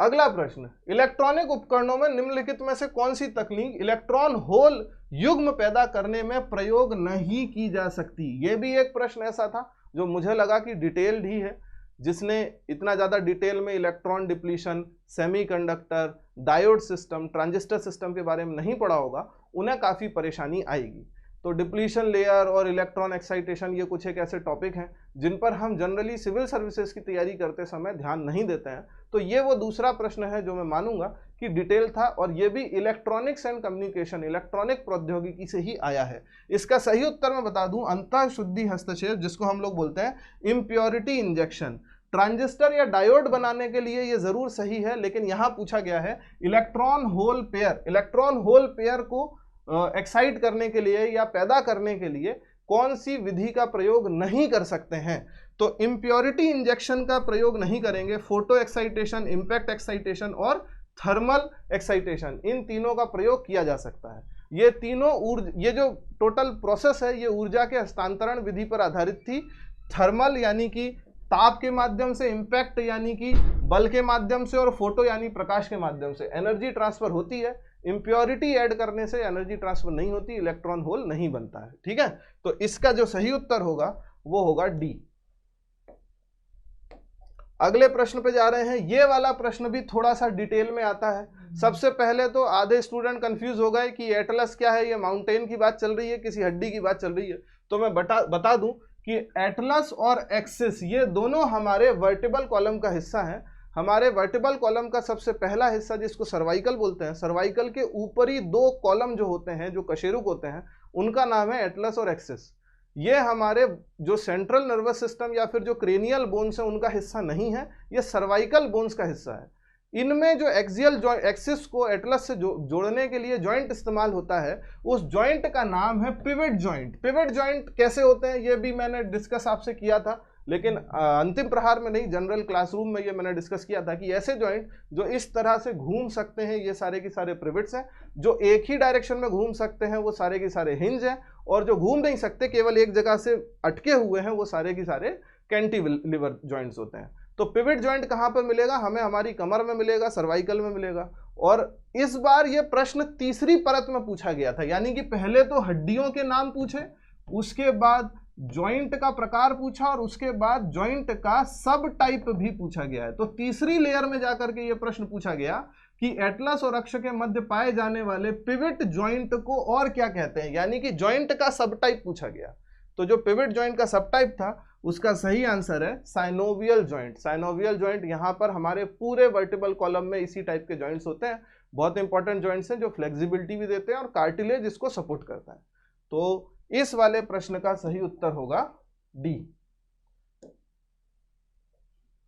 अगला प्रश्न, इलेक्ट्रॉनिक उपकरणों में निम्नलिखित में से कौन सी तकनीक इलेक्ट्रॉन होल युग्म पैदा करने में प्रयोग नहीं की जा सकती? ये भी एक प्रश्न ऐसा था जो मुझे लगा कि डिटेल्ड ही है। जिसने इतना ज़्यादा डिटेल में electron depletion, semiconductor, diode system, transistor system के बारे में नहीं पढ़ा होगा, उन्हें काफ़ी परेशानी आएगी। तो डिप्लीशन लेयर और इलेक्ट्रॉन एक्साइटेशन, ये कुछ एक ऐसे टॉपिक हैं जिन पर हम जनरली सिविल सर्विसेज की तैयारी करते समय ध्यान नहीं देते हैं। तो ये वो दूसरा प्रश्न है जो मैं मानूंगा कि डिटेल था, और ये भी इलेक्ट्रॉनिक्स एंड कम्युनिकेशन, इलेक्ट्रॉनिक प्रौद्योगिकी से ही आया है। इसका सही उत्तर मैं बता दूं, अंतःशुद्धि हस्तक्षेप, जिसको हम लोग बोलते हैं इम्प्योरिटी इंजेक्शन। ट्रांजिस्टर या डायोड बनाने के लिए ये जरूर सही है, लेकिन यहाँ पूछा गया है electron hole pair. Electron hole pair को एक्साइट करने के लिए या पैदा करने के लिए कौन सी विधि का प्रयोग नहीं कर सकते हैं? तो इम्प्योरिटी इंजेक्शन का प्रयोग नहीं करेंगे। फोटो एक्साइटेशन, इम्पैक्ट एक्साइटेशन और थर्मल एक्साइटेशन, इन तीनों का प्रयोग किया जा सकता है। ये तीनों ये जो टोटल प्रोसेस है ये ऊर्जा के हस्तांतरण विधि पर आधारित थी। थर्मल यानी कि ताप के माध्यम से, इम्पैक्ट यानी कि बल के माध्यम से, और फोटो यानी प्रकाश के माध्यम से एनर्जी ट्रांसफर होती है। इम्प्योरिटी ऐड करने से एनर्जी ट्रांसफर नहीं होती, इलेक्ट्रॉन होल नहीं बनता है। ठीक है, तो इसका जो सही उत्तर होगा वो होगा डी। अगले प्रश्न पे जा रहे हैं। ये वाला प्रश्न भी थोड़ा सा डिटेल में आता है। सबसे पहले तो आधे स्टूडेंट कंफ्यूज हो गए कि एटलस क्या है, ये माउंटेन की बात चल रही है, किसी हड्डी की बात चल रही है। तो मैं बता दूं कि एटलस और एक्सिस ये दोनों हमारे वर्टिबल कॉलम का हिस्सा है। हमारे वर्टिबल कॉलम का सबसे पहला हिस्सा जिसको सर्वाइकल बोलते हैं, सर्वाइकल के ऊपरी दो कॉलम जो होते हैं, जो कशेरुक होते हैं, उनका नाम है एटलस और एक्सिस। ये हमारे जो सेंट्रल नर्वस सिस्टम या फिर जो क्रेनियल बोन्स है उनका हिस्सा नहीं है, ये सर्वाइकल बोन्स का हिस्सा है। इनमें जो एक्सियल एक्सिस को एटलस से जोड़ने के लिए जॉइंट इस्तेमाल होता है, उस जॉइंट का नाम है पिवट जॉइंट। पिवट जॉइंट कैसे होते हैं ये भी मैंने डिस्कस आपसे किया था, लेकिन अंतिम प्रहार में नहीं, जनरल क्लासरूम में ये मैंने डिस्कस किया था कि ऐसे जॉइंट जो इस तरह से घूम सकते हैं, ये सारे के सारे पिवट्स हैं। जो एक ही डायरेक्शन में घूम सकते हैं वो सारे के सारे हिंज हैं, और जो घूम नहीं सकते, केवल एक जगह से अटके हुए हैं, वो सारे के सारे कैंटिलीवर जॉइंट्स होते हैं। तो पिवट जॉइंट कहाँ पर मिलेगा? हमें हमारी कमर में मिलेगा, सर्वाइकल में मिलेगा। और इस बार ये प्रश्न तीसरी परत में पूछा गया था, यानी कि पहले तो हड्डियों के नाम पूछे, उसके बाद जॉइंट का प्रकार पूछा, और उसके बाद जॉइंट का सब टाइप भी पूछा गया है। तो तीसरी लेयर में जाकर के ये प्रश्न पूछा गया कि एटलस और अक्ष के मध्य पाए जाने वाले पिवट जॉइंट को और क्या कहते हैं, यानी कि जॉइंट का सब टाइप पूछा गया। तो जो पिवट जॉइंट का सब टाइप था उसका सही आंसर है साइनोवियल जॉइंट। साइनोवियल जॉइंट यहाँ पर हमारे पूरे वर्टिबल कॉलम में इसी टाइप के जॉइंट्स होते हैं। बहुत इंपॉर्टेंट जॉइंट्स हैं जो फ्लेक्सिबिलिटी भी देते हैं और कार्टिलेज इसको सपोर्ट करता है। तो इस वाले प्रश्न का सही उत्तर होगा डी।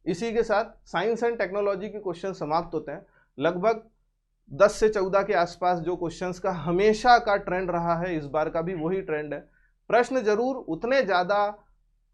इसी के साथ साइंस एंड टेक्नोलॉजी के क्वेश्चन समाप्त होते हैं। लगभग 10 से 14 के आसपास जो क्वेश्चंस का हमेशा का ट्रेंड रहा है, इस बार का भी वही ट्रेंड है। प्रश्न जरूर उतने ज़्यादा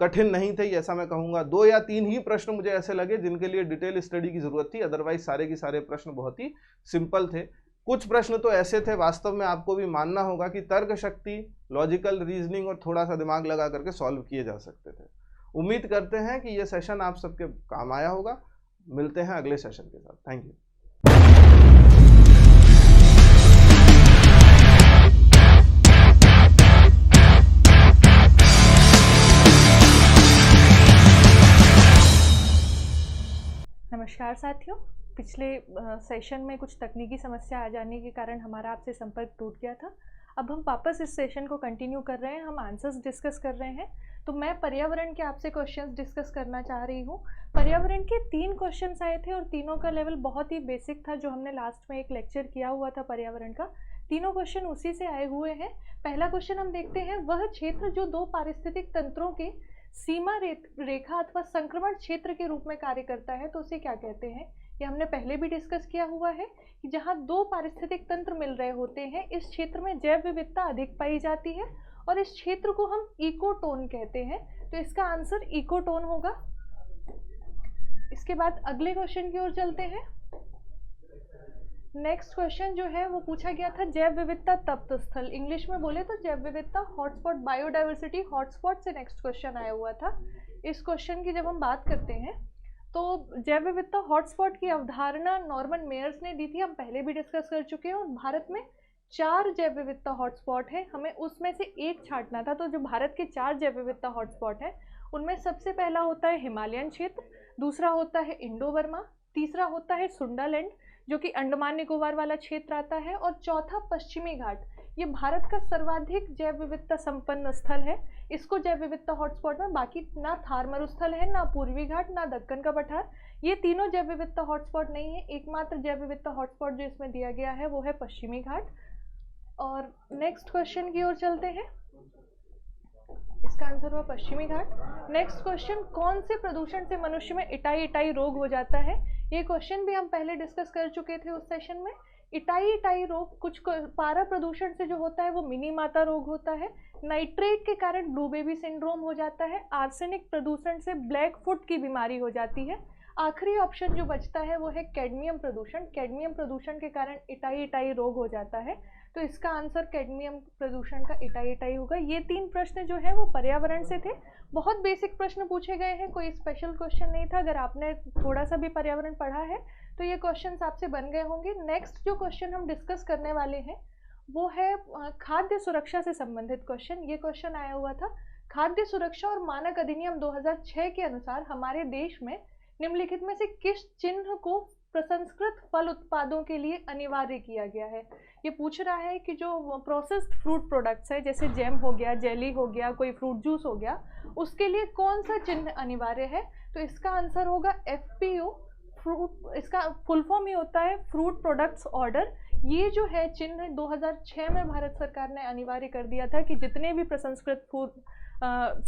कठिन नहीं थे, ऐसा मैं कहूँगा। 2 या 3 ही प्रश्न मुझे ऐसे लगे जिनके लिए डिटेल स्टडी की ज़रूरत थी, अदरवाइज सारे के सारे प्रश्न बहुत ही सिंपल थे। कुछ प्रश्न तो ऐसे थे, वास्तव में आपको भी मानना होगा कि तर्क शक्ति, लॉजिकल रीजनिंग और थोड़ा सा दिमाग लगा करके सॉल्व किए जा सकते थे। उम्मीद करते हैं कि ये सेशन आप सबके काम आया होगा। मिलते हैं अगले सेशन के साथ। Thank you. नमस्कार साथियों, पिछले सेशन में कुछ तकनीकी समस्या आ जाने के कारण हमारा आपसे संपर्क टूट गया था। अब हम वापस इस सेशन को कंटिन्यू कर रहे हैं, हम आंसर्स डिस्कस कर रहे हैं। तो मैं पर्यावरण के आपसे क्वेश्चंस डिस्कस करना चाह रही हूँ। पर्यावरण के 3 क्वेश्चंस आए थे और तीनों का लेवल बहुत ही बेसिक था, जो हमने लास्ट में एक लेक्चर किया हुआ था पर्यावरण का। तीनों क्वेश्चन उसी से आए हुए हैं। पहला क्वेश्चन हम देखते हैं, वह क्षेत्र जो 2 पारिस्थितिक तंत्रों के सीमा रेखा अथवा संक्रमण क्षेत्र के रूप में कार्य करता है, तो उसे क्या कहते हैं? ये हमने पहले भी डिस्कस किया हुआ है कि जहाँ 2 पारिस्थितिक तंत्र मिल रहे होते हैं, इस क्षेत्र में जैव विविधता अधिक पाई जाती है और इस क्षेत्र को हम इकोटोन कहते हैं। तो इसका आंसर इकोटोन होगा। इसके बाद अगले क्वेश्चन की ओर चलते हैं। नेक्स्ट क्वेश्चन जो है वो पूछा गया था जैव विविधता तप्त स्थल, इंग्लिश में बोले तो जैव विविधता हॉटस्पॉट, बायोडाइवर्सिटी हॉटस्पॉट से नेक्स्ट क्वेश्चन आया हुआ था। इस क्वेश्चन की जब हम बात करते हैं तो जैव विविधता हॉटस्पॉट की अवधारणा नॉर्मन मेयर्स ने दी थी, हम पहले भी डिस्कस कर चुके हैं। और भारत में 4 जैव विविधता हॉटस्पॉट है, हमें उसमें से एक छांटना था। तो जो भारत के 4 जैव विविधता हॉटस्पॉट है उनमें सबसे पहला होता है हिमालयन क्षेत्र, दूसरा होता है इंडो बर्मा, तीसरा होता है सुंडालैंड जो कि अंडमान निकोबार वाला क्षेत्र आता है, और चौथा पश्चिमी घाट। ये भारत का सर्वाधिक जैव विविधता संपन्न स्थल है। इसको जैव विविधता हॉटस्पॉट में, बाकी ना थार मरुस्थल है, ना पूर्वी घाट, ना दक्कन का पठार, ये तीनों जैव विविधता हॉटस्पॉट नहीं है। एकमात्र जैव विविधता हॉटस्पॉट जो इसमें दिया गया है वो है पश्चिमी घाट। और नेक्स्ट क्वेश्चन की ओर चलते हैं। इसका आंसर हुआ पश्चिमी घाट। नेक्स्ट क्वेश्चन, कौन से प्रदूषण से मनुष्य में इटाई रोग हो जाता है? ये क्वेश्चन भी हम पहले डिस्कस कर चुके थे उस सेशन में। इटाई रोग कुछ पारा प्रदूषण से जो होता है वो मिनी माता रोग होता है, नाइट्रेट के कारण ब्लू बेबी सिंड्रोम हो जाता है, आर्सेनिक प्रदूषण से ब्लैक फुट की बीमारी हो जाती है। आखिरी ऑप्शन जो बचता है वो है कैडमियम प्रदूषण। कैडमियम प्रदूषण के कारण इटाई रोग हो जाता है। तो इसका आंसर कैडमियम प्रदूषण का इटाई होगा। ये 3 प्रश्न जो है वो पर्यावरण से थे। बहुत बेसिक प्रश्न पूछे गए हैं, कोई स्पेशल क्वेश्चन नहीं था। अगर आपने थोड़ा सा भी पर्यावरण पढ़ा है तो ये क्वेश्चंस आपसे बन गए होंगे। नेक्स्ट जो क्वेश्चन हम डिस्कस करने वाले हैं वो है खाद्य सुरक्षा से संबंधित क्वेश्चन। ये क्वेश्चन आया हुआ था, खाद्य सुरक्षा और मानक अधिनियम 2006 के अनुसार हमारे देश में निम्नलिखित में से किस चिन्ह को प्रसंस्कृत फल उत्पादों के लिए अनिवार्य किया गया है? ये पूछ रहा है कि जो प्रोसेस्ड फ्रूट प्रोडक्ट्स है, जैसे जैम हो गया, जेली हो गया, कोई फ्रूट जूस हो गया, उसके लिए कौन सा चिन्ह अनिवार्य है? तो इसका आंसर होगा FPO, फ्रूट, इसका फुल फॉर्म ही होता है फ्रूट प्रोडक्ट्स ऑर्डर। ये जो है चिन्ह 2006 में भारत सरकार ने अनिवार्य कर दिया था कि जितने भी प्रसंस्कृत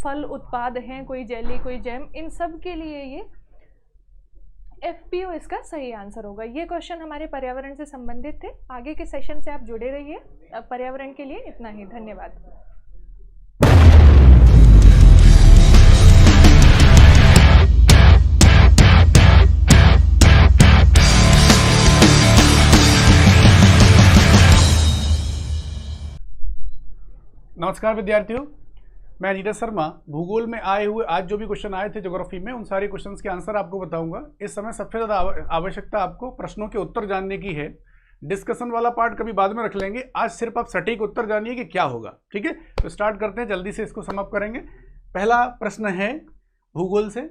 फल उत्पाद हैं, कोई जेली, कोई जैम, इन सब के लिए ये FPO इसका सही आंसर होगा। ये क्वेश्चन हमारे पर्यावरण से संबंधित थे। आगे के सेशन से आप जुड़े रहिए। अब पर्यावरण के लिए इतना ही, धन्यवाद। नमस्कार विद्यार्थियों, मैं नीरज शर्मा। भूगोल में आए हुए आज जो भी क्वेश्चन आए थे ज्योग्राफी में, उन सारे क्वेश्चंस के आंसर आपको बताऊंगा। इस समय सबसे ज़्यादा आवश्यकता आपको प्रश्नों के उत्तर जानने की है। डिस्कशन वाला पार्ट कभी बाद में रख लेंगे। आज सिर्फ आप सटीक उत्तर जानिए कि क्या होगा, ठीक है। तो स्टार्ट करते हैं, जल्दी से इसको समाप्त करेंगे। पहला प्रश्न है भूगोल से।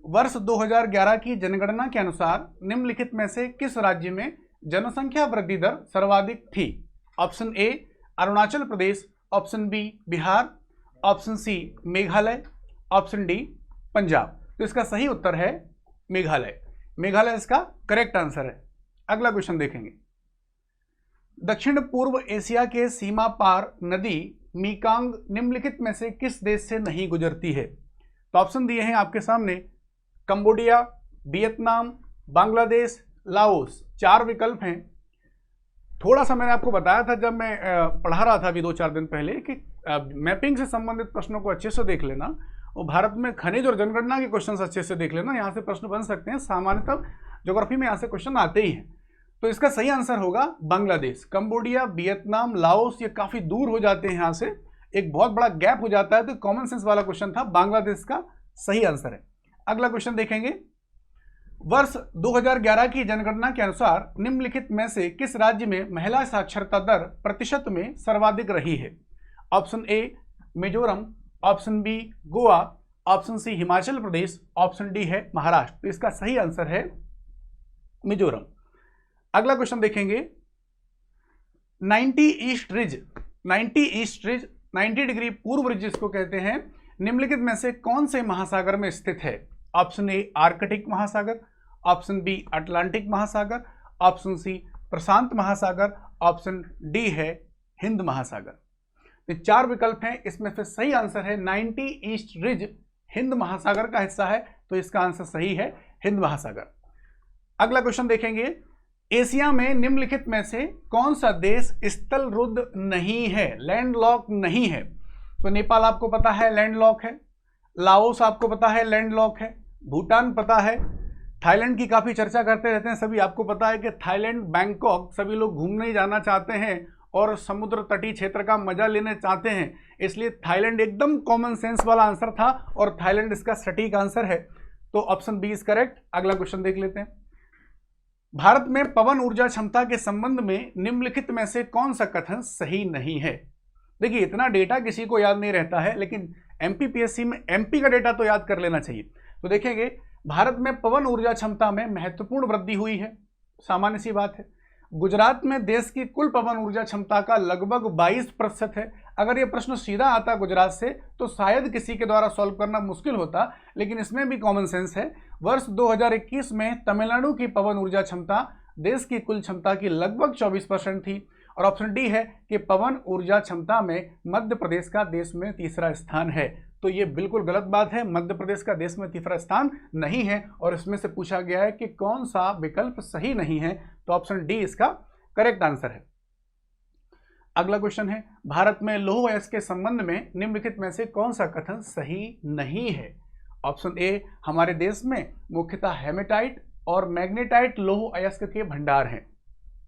वर्ष 2011 की जनगणना के अनुसार निम्नलिखित में से किस राज्य में जनसंख्या वृद्धि दर सर्वाधिक थी? Option A Arunachal Pradesh, option B Bihar, option C Meghalaya, option D Punjab. तो इसका सही उत्तर है मेघालय। मेघालय इसका करेक्ट आंसर है। अगला क्वेश्चन देखेंगे। दक्षिण पूर्व एशिया के सीमा पार नदी मीकांग निम्नलिखित में से किस देश से नहीं गुजरती है? तो ऑप्शन दिए हैं आपके सामने, कंबोडिया, वियतनाम, बांग्लादेश, लाओस। 4 विकल्प हैं। थोड़ा सा मैंने आपको बताया था जब मैं पढ़ा रहा था अभी 2-4 दिन पहले कि मैपिंग से संबंधित प्रश्नों को अच्छे से देख लेना और भारत में खनिज और जनगणना के क्वेश्चन अच्छे से देख लेना। यहाँ से प्रश्न बन सकते हैं। सामान्यतः ज्योग्राफी में यहाँ से क्वेश्चन आते ही हैं। तो इसका सही आंसर होगा बांग्लादेश। कंबोडिया, वियतनाम, लाओस ये काफ़ी दूर हो जाते हैं, यहाँ से एक बहुत बड़ा गैप हो जाता है। तो कॉमन सेंस वाला क्वेश्चन था, बांग्लादेश का सही आंसर है। अगला क्वेश्चन देखेंगे। वर्ष 2011 की जनगणना के अनुसार निम्नलिखित में से किस राज्य में महिला साक्षरता दर प्रतिशत में सर्वाधिक रही है? Option A Mizoram, option B Goa, option C Himachal Pradesh, option D है महाराष्ट्र। तो इसका सही आंसर है मिजोरम। अगला क्वेश्चन देखेंगे। 90 ईस्ट रिज, 90 डिग्री पूर्व रिज जिसको कहते हैं, निम्नलिखित में से कौन से महासागर में स्थित है? ऑप्शन ए आर्कटिक महासागर, ऑप्शन बी अटलांटिक महासागर, ऑप्शन सी प्रशांत महासागर, ऑप्शन डी है हिंद महासागर। ये 4 विकल्प हैं, इसमें से सही आंसर है 90 ईस्ट रिज हिंद महासागर का हिस्सा है। तो इसका आंसर सही है हिंद महासागर। अगला क्वेश्चन देखेंगे। एशिया में निम्नलिखित में से कौन सा देश स्थल रुद्ध नहीं है, लैंडलॉक नहीं है? तो नेपाल आपको पता है लैंडलॉक है, लाओस आपको पता है लैंडलॉक है, भूटान पता है, थाईलैंड की काफ़ी चर्चा करते रहते हैं सभी। आपको पता है कि थाईलैंड, बैंकॉक सभी लोग घूमने जाना चाहते हैं और समुद्र तटीय क्षेत्र का मजा लेने चाहते हैं, इसलिए थाईलैंड एकदम कॉमन सेंस वाला आंसर था और थाईलैंड इसका सटीक आंसर है। तो ऑप्शन बी इज करेक्ट। अगला क्वेश्चन देख लेते हैं। भारत में पवन ऊर्जा क्षमता के संबंध में निम्नलिखित में से कौन सा कथन सही नहीं है? देखिए, इतना डेटा किसी को याद नहीं रहता है, लेकिन एमपीपीएससी में एमपी का डेटा तो याद कर लेना चाहिए। तो देखेंगे, भारत में पवन ऊर्जा क्षमता में महत्वपूर्ण वृद्धि हुई है, सामान्य सी बात है। गुजरात में देश की कुल पवन ऊर्जा क्षमता का लगभग 22% है। अगर ये प्रश्न सीधा आता गुजरात से तो शायद किसी के द्वारा सॉल्व करना मुश्किल होता, लेकिन इसमें भी कॉमन सेंस है। वर्ष 2021 में तमिलनाडु की पवन ऊर्जा क्षमता देश की कुल क्षमता की लगभग 24% थी। और ऑप्शन डी है कि पवन ऊर्जा क्षमता में मध्य प्रदेश का देश में तीसरा स्थान है। तो ये बिल्कुल गलत बात है, मध्य प्रदेश का देश में तीसरा स्थान नहीं है। और इसमें से पूछा गया है कि कौन सा विकल्प सही नहीं है, तो ऑप्शन डी इसका करेक्ट आंसर है। अगला क्वेश्चन है, भारत में लौह अयस्क के संबंध में निम्नलिखित में से कौन सा कथन सही नहीं है? ऑप्शन ए, हमारे देश में मुख्यतः हेमेटाइट और मैग्नेटाइट लौह अयस्क के भंडार हैं।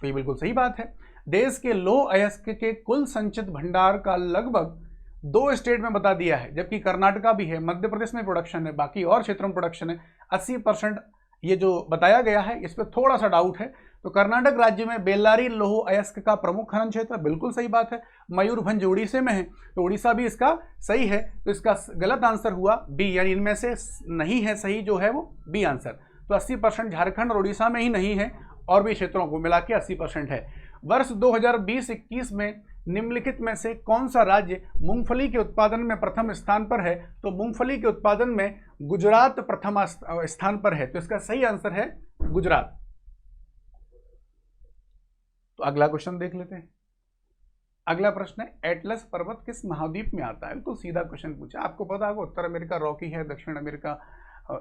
तो ये बिल्कुल सही बात है। देश के लौह अयस्क के कुल संचित भंडार का लगभग 2 स्टेट में बता दिया है, जबकि कर्नाटका भी है, मध्य प्रदेश में प्रोडक्शन है, बाकी और क्षेत्रों में प्रोडक्शन है। 80% ये जो बताया गया है, इस पर थोड़ा सा डाउट है। तो कर्नाटक राज्य में बेल्लारी लौह अयस्क का प्रमुख खनन क्षेत्र, बिल्कुल सही बात है। मयूरभंज उड़ीसा में है, तो उड़ीसा भी इसका सही है। तो इसका गलत आंसर हुआ बी, यानी इनमें से नहीं है सही जो है वो बी आंसर। तो 80% झारखंड और उड़ीसा में ही नहीं है, और भी क्षेत्रों को मिला के 80% है। वर्ष 2020-21 में निम्नलिखित में से कौन सा राज्य मूंगफली के उत्पादन में प्रथम स्थान पर है? तो मूंगफली के उत्पादन में गुजरात प्रथम स्थान पर है। तो इसका सही आंसर है गुजरात। तो अगला क्वेश्चन देख लेते हैं। अगला प्रश्न है, एटलस पर्वत किस महाद्वीप में आता है? तो सीधा क्वेश्चन पूछा। आपको पता होगा उत्तर अमेरिका रॉकी है, दक्षिण अमेरिका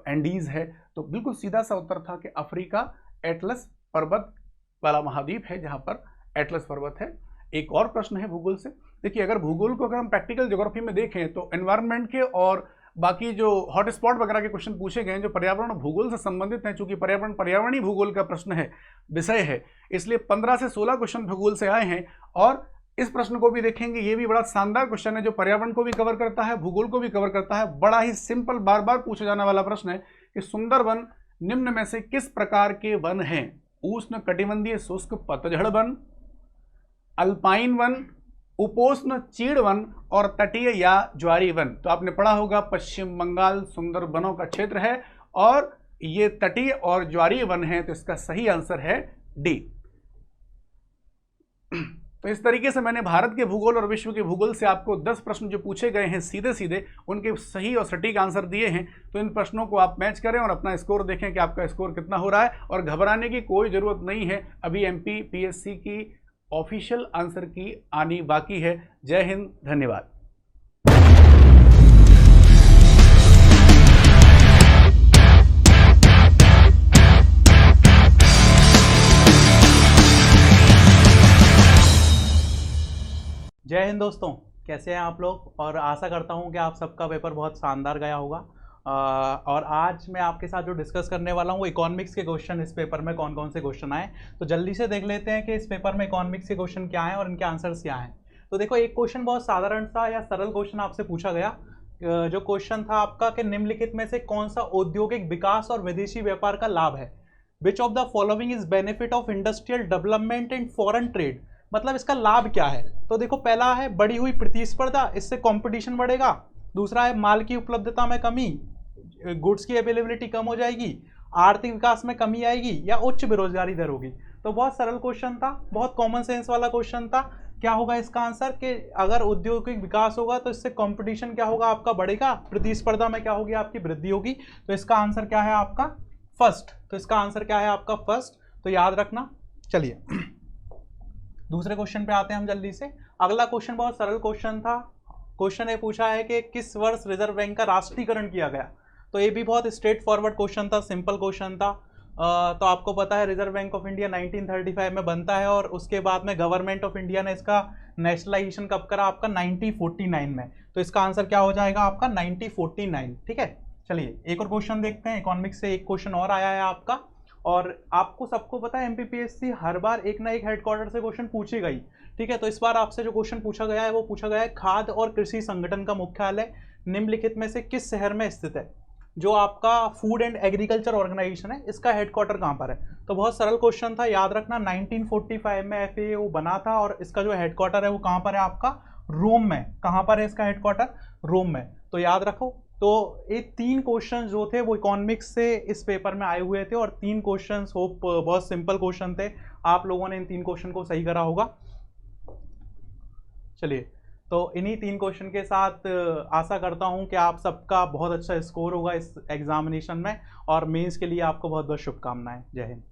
एंडीज है। तो बिल्कुल सीधा सा उत्तर था कि अफ्रीका एटलस पर्वत वाला महाद्वीप है जहाँ पर एटलस पर्वत है। एक और प्रश्न है भूगोल से। देखिए, अगर भूगोल को अगर हम प्रैक्टिकल ज्योग्राफी में देखें तो एनवायरनमेंट के और बाकी जो हॉट स्पॉट वगैरह के क्वेश्चन पूछे गए हैं जो पर्यावरण भूगोल से संबंधित हैं, चूंकि पर्यावरणीय भूगोल का प्रश्न है, विषय है, इसलिए 15 से 16 क्वेश्चन भूगोल से आए हैं। और इस प्रश्न को भी देखेंगे, ये भी बड़ा शानदार क्वेश्चन है जो पर्यावरण को भी कवर करता है, भूगोल को भी कवर करता है। बड़ा ही सिंपल, बार बार पूछा जाने वाला प्रश्न है कि सुंदर वन निम्न में से किस प्रकार के वन हैं? उष्ण कटिबंधीय शुष्क पतझड़ वन, अल्पाइन वन, उपोष्ण चीड़ वन और तटीय या ज्वारी वन। तो आपने पढ़ा होगा पश्चिम बंगाल सुंदर वनों का क्षेत्र है और ये तटीय और ज्वारी वन है, तो इसका सही आंसर है डी। तो इस तरीके से मैंने भारत के भूगोल और विश्व के भूगोल से आपको 10 प्रश्न जो पूछे गए हैं सीधे सीधे उनके सही और सटीक आंसर दिए हैं। तो इन प्रश्नों को आप मैच करें और अपना स्कोर देखें कि आपका स्कोर कितना हो रहा है। और घबराने की कोई ज़रूरत नहीं है, अभी MPPSC की ऑफिशियल आंसर की आनी बाकी है। जय हिंद, धन्यवाद। जय हिंद दोस्तों, कैसे हैं आप लोग? और आशा करता हूं कि आप सबका पेपर बहुत शानदार गया होगा। और आज मैं आपके साथ जो डिस्कस करने वाला हूं इकोनॉमिक्स के क्वेश्चन, इस पेपर में कौन कौन से क्वेश्चन आए, तो जल्दी से देख लेते हैं कि इस पेपर में इकोनॉमिक्स के क्वेश्चन क्या हैं और इनके आंसर्स क्या हैं। तो देखो, एक क्वेश्चन बहुत साधारण सा या सरल क्वेश्चन आपसे पूछा गया। जो क्वेश्चन था आपका कि निम्नलिखित में से कौन सा औद्योगिक विकास और विदेशी व्यापार का लाभ है? विच of the following is benefit of industrial development and foreign trade? मतलब इसका लाभ क्या है? तो देखो, पहला है बढ़ी हुई प्रतिस्पर्धा, इससे कंपटीशन बढ़ेगा। दूसरा है माल की उपलब्धता में कमी, गुड्स की अवेलेबिलिटी कम हो जाएगी, आर्थिक विकास में कमी आएगी, या उच्च बेरोजगारी दर होगी। तो बहुत सरल क्वेश्चन था, बहुत कॉमन सेंस वाला क्वेश्चन था। क्या होगा इसका आंसर कि अगर औद्योगिक विकास होगा तो इससे कंपटीशन क्या होगा आपका बढ़ेगा, प्रतिस्पर्धा में क्या होगी आपकी वृद्धि होगी। तो इसका आंसर क्या है आपका फर्स्ट। तो इसका आंसर क्या है आपका फर्स्ट, तो याद रखना। चलिए दूसरे क्वेश्चन पे आते हैं हम जल्दी से। अगला क्वेश्चन बहुत सरल क्वेश्चन था। क्वेश्चन ये पूछा है कि किस वर्ष रिजर्व बैंक का राष्ट्रीयकरण किया गया? तो ये भी बहुत स्ट्रेट फॉरवर्ड क्वेश्चन था, सिंपल क्वेश्चन था। तो आपको पता है रिजर्व बैंक ऑफ इंडिया 1935 में बनता है और उसके बाद में गवर्नमेंट ऑफ इंडिया ने इसका नेशनलाइजेशन कब करा आपका 1949 में। तो इसका आंसर क्या हो जाएगा आपका 1949। ठीक है, चलिए एक और क्वेश्चन देखते हैं। इकोनॉमिक्स से एक क्वेश्चन और आया है आपका, और आपको सबको पता है MPPSC हर बार एक ना एक हेडक्वार्टर से क्वेश्चन पूछेगा ही। ठीक है, तो इस बार आपसे जो क्वेश्चन पूछा गया है वो पूछा गया है खाद्य और कृषि संगठन का मुख्यालय निम्नलिखित में से किस शहर में स्थित है? जो आपका फूड एंड एग्रीकल्चर ऑर्गेनाइजेशन है, इसका हेडक्वार्टर कहाँ पर है? तो बहुत सरल क्वेश्चन था, याद रखना। 1945 में FAO बना था और इसका जो हेडक्वार्टर है वो कहाँ पर है आपका? रोम में। कहाँ पर है इसका हेडक्वार्टर? रोम में। तो याद रखो। तो ये 3 क्वेश्चन जो थे वो इकोनॉमिक्स से इस पेपर में आए हुए थे और 3 क्वेश्चन होप बहुत सिंपल क्वेश्चन थे। आप लोगों ने इन 3 क्वेश्चन को सही करा होगा। चलिए, तो इन्हीं 3 क्वेश्चन के साथ आशा करता हूं कि आप सबका बहुत अच्छा स्कोर होगा इस एग्जामिनेशन में, और मेंस के लिए आपको बहुत बहुत शुभकामनाएं। जय हिंद।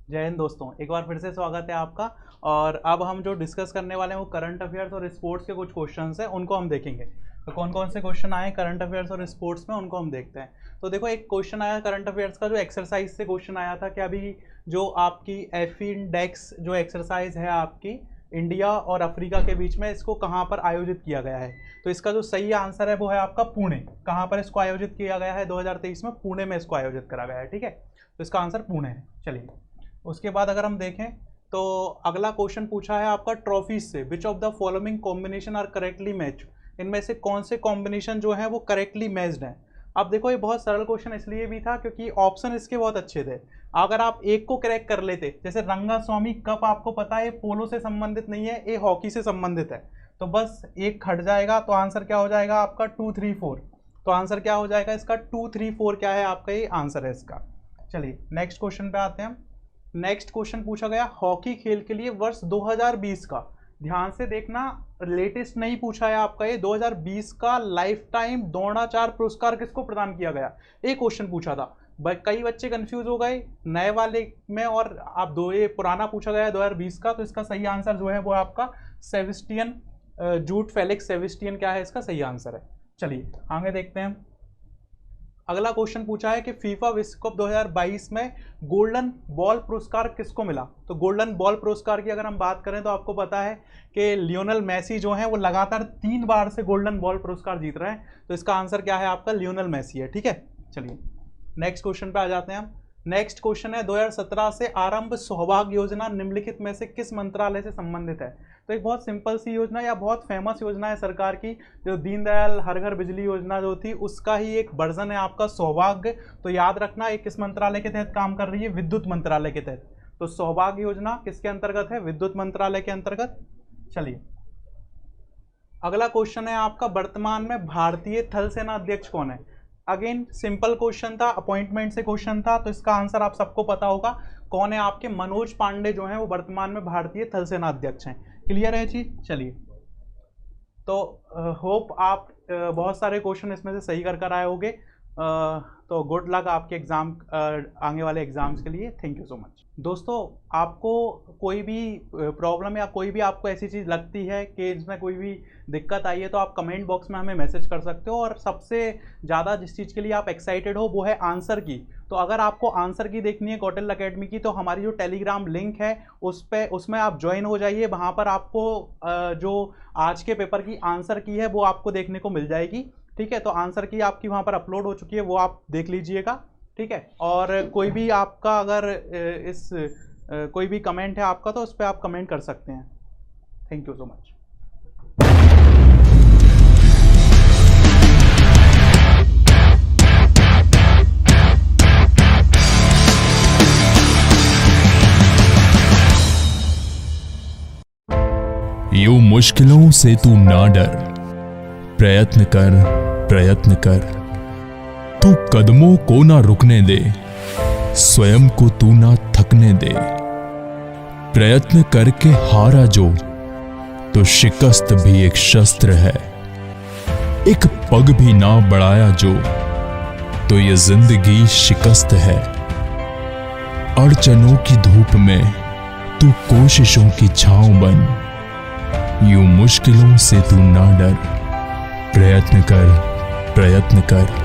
जय हिंद दोस्तों, एक बार फिर से स्वागत है आपका। और अब हम जो डिस्कस करने वाले हैं वो करंट अफेयर्स और स्पोर्ट्स के कुछ क्वेश्चंस हैं, उनको हम देखेंगे। तो कौन कौन से क्वेश्चन आए करंट अफेयर्स और स्पोर्ट्स में, उनको हम देखते हैं। तो देखो, एक क्वेश्चन आया करंट अफेयर्स का जो एक्सरसाइज से क्वेश्चन आया था कि अभी जो आपकी एफिनडेक्स जो एक्सरसाइज है आपकी इंडिया और अफ्रीका के बीच में, इसको कहाँ पर आयोजित किया गया है? तो इसका जो सही आंसर है वो है आपका पुणे। कहाँ पर इसको आयोजित किया गया है? 2023 में पुणे में इसको आयोजित करा गया है। ठीक है, तो इसका आंसर पुणे है। चलिए, उसके बाद अगर हम देखें तो अगला क्वेश्चन पूछा है आपका ट्रॉफीज से। Which of the following combination are correctly match? इनमें से कौन से कॉम्बिनेशन जो है वो करेक्टली मैच्ड हैं? अब देखो, ये बहुत सरल क्वेश्चन इसलिए भी था क्योंकि ऑप्शन इसके बहुत अच्छे थे। अगर आप एक को करेक्ट कर लेते, जैसे रंगास्वामी कप, आपको पता है पोलो से संबंधित नहीं है, ये हॉकी से संबंधित है, तो बस एक हट जाएगा। तो आंसर क्या हो जाएगा आपका 2, 3, 4। तो आंसर क्या हो जाएगा इसका 2, 3, 4 क्या है आपका? ये आंसर है इसका। चलिए नेक्स्ट क्वेश्चन पे आते हैं। नेक्स्ट क्वेश्चन पूछा गया हॉकी खेल के लिए वर्ष 2020 का। ध्यान से देखना, लेटेस्ट नहीं पूछा है आपका, ये 2020 का लाइफ टाइम द्रोणाचार्य पुरस्कार किसको प्रदान किया गया, एक क्वेश्चन पूछा था। कई बच्चे कंफ्यूज हो गए नए वाले में, और आप ये पुराना पूछा गया है 2020 का, तो इसका सही आंसर जो है वो आपका सेबेस्टियन जूट फेलिक्स सेबेस्टियन क्या है इसका सही आंसर है। चलिए आगे देखते हैं। अगला क्वेश्चन पूछा है कि फीफा विश्व कप 2022 में गोल्डन बॉल पुरस्कार किसको मिला। तो गोल्डन बॉल पुरस्कार की अगर हम बात करें तो आपको पता है कि लियोनेल मेसी जो है वो लगातार 3 बार से गोल्डन बॉल पुरस्कार जीत रहे हैं, तो इसका आंसर क्या है आपका लियोनेल मेसी है। ठीक है, चलिए नेक्स्ट क्वेश्चन पे आ जाते हैं हम। नेक्स्ट क्वेश्चन है 2017 से आरंभ सौभाग्य योजना निम्नलिखित में से किस मंत्रालय से संबंधित है। तो एक बहुत सिंपल सी योजना या बहुत फेमस योजना है सरकार की, जो दीनदयाल हर घर बिजली योजना जो थी उसका ही एक वर्जन है आपका सौभाग्य। तो याद रखना ये किस मंत्रालय के तहत काम कर रही है, विद्युत मंत्रालय के तहत। तो सौभाग्य योजना किसके अंतर्गत है, विद्युत मंत्रालय के अंतर्गत। चलिए अगला क्वेश्चन है आपका, वर्तमान में भारतीय थल सेना अध्यक्ष कौन है। अगेन सिंपल क्वेश्चन था, अपॉइंटमेंट से क्वेश्चन था, तो इसका आंसर आप सबको पता होगा कौन है आपके, मनोज पांडे जो हैं वो वर्तमान में भारतीय थल सेना अध्यक्ष हैं। क्लियर है जी। चलिए तो होप आप बहुत सारे क्वेश्चन इसमें से सही कर आए होंगे। तो गुड लक आपके एग्जाम आने वाले एग्जाम्स के लिए। Thank you so much. दोस्तों आपको कोई भी प्रॉब्लम या कोई भी आपको ऐसी चीज़ लगती है कि इसमें कोई भी दिक्कत आई है तो आप कमेंट बॉक्स में हमें मैसेज कर सकते हो। और सबसे ज़्यादा जिस चीज़ के लिए आप एक्साइटेड हो वो है आंसर की। तो अगर आपको आंसर की देखनी है कौटिल्य अकेडमी की, तो हमारी जो टेलीग्राम लिंक है उसमें आप ज्वाइन हो जाइए। वहाँ पर आपको जो आज के पेपर की आंसर की है वो आपको देखने को मिल जाएगी। ठीक है, तो आंसर की आपकी वहाँ पर अपलोड हो चुकी है, वो आप देख लीजिएगा। ठीक है, और कोई भी आपका अगर कोई भी कमेंट है आपका तो उस पर आप कमेंट कर सकते हैं। Thank you so much. यूं मुश्किलों से तू ना डर, प्रयत्न कर, तू कदमों को ना रुकने दे, स्वयं को तू ना थकने दे। प्रयत्न करके हारा जो, तो शिकस्त भी एक शस्त्र है। एक पग भी ना बढ़ाया जो, तो ये जिंदगी शिकस्त है। अड़चनों की धूप में तू कोशिशों की छांव बन, यूं मुश्किलों से तू ना डर, प्रयत्न कर।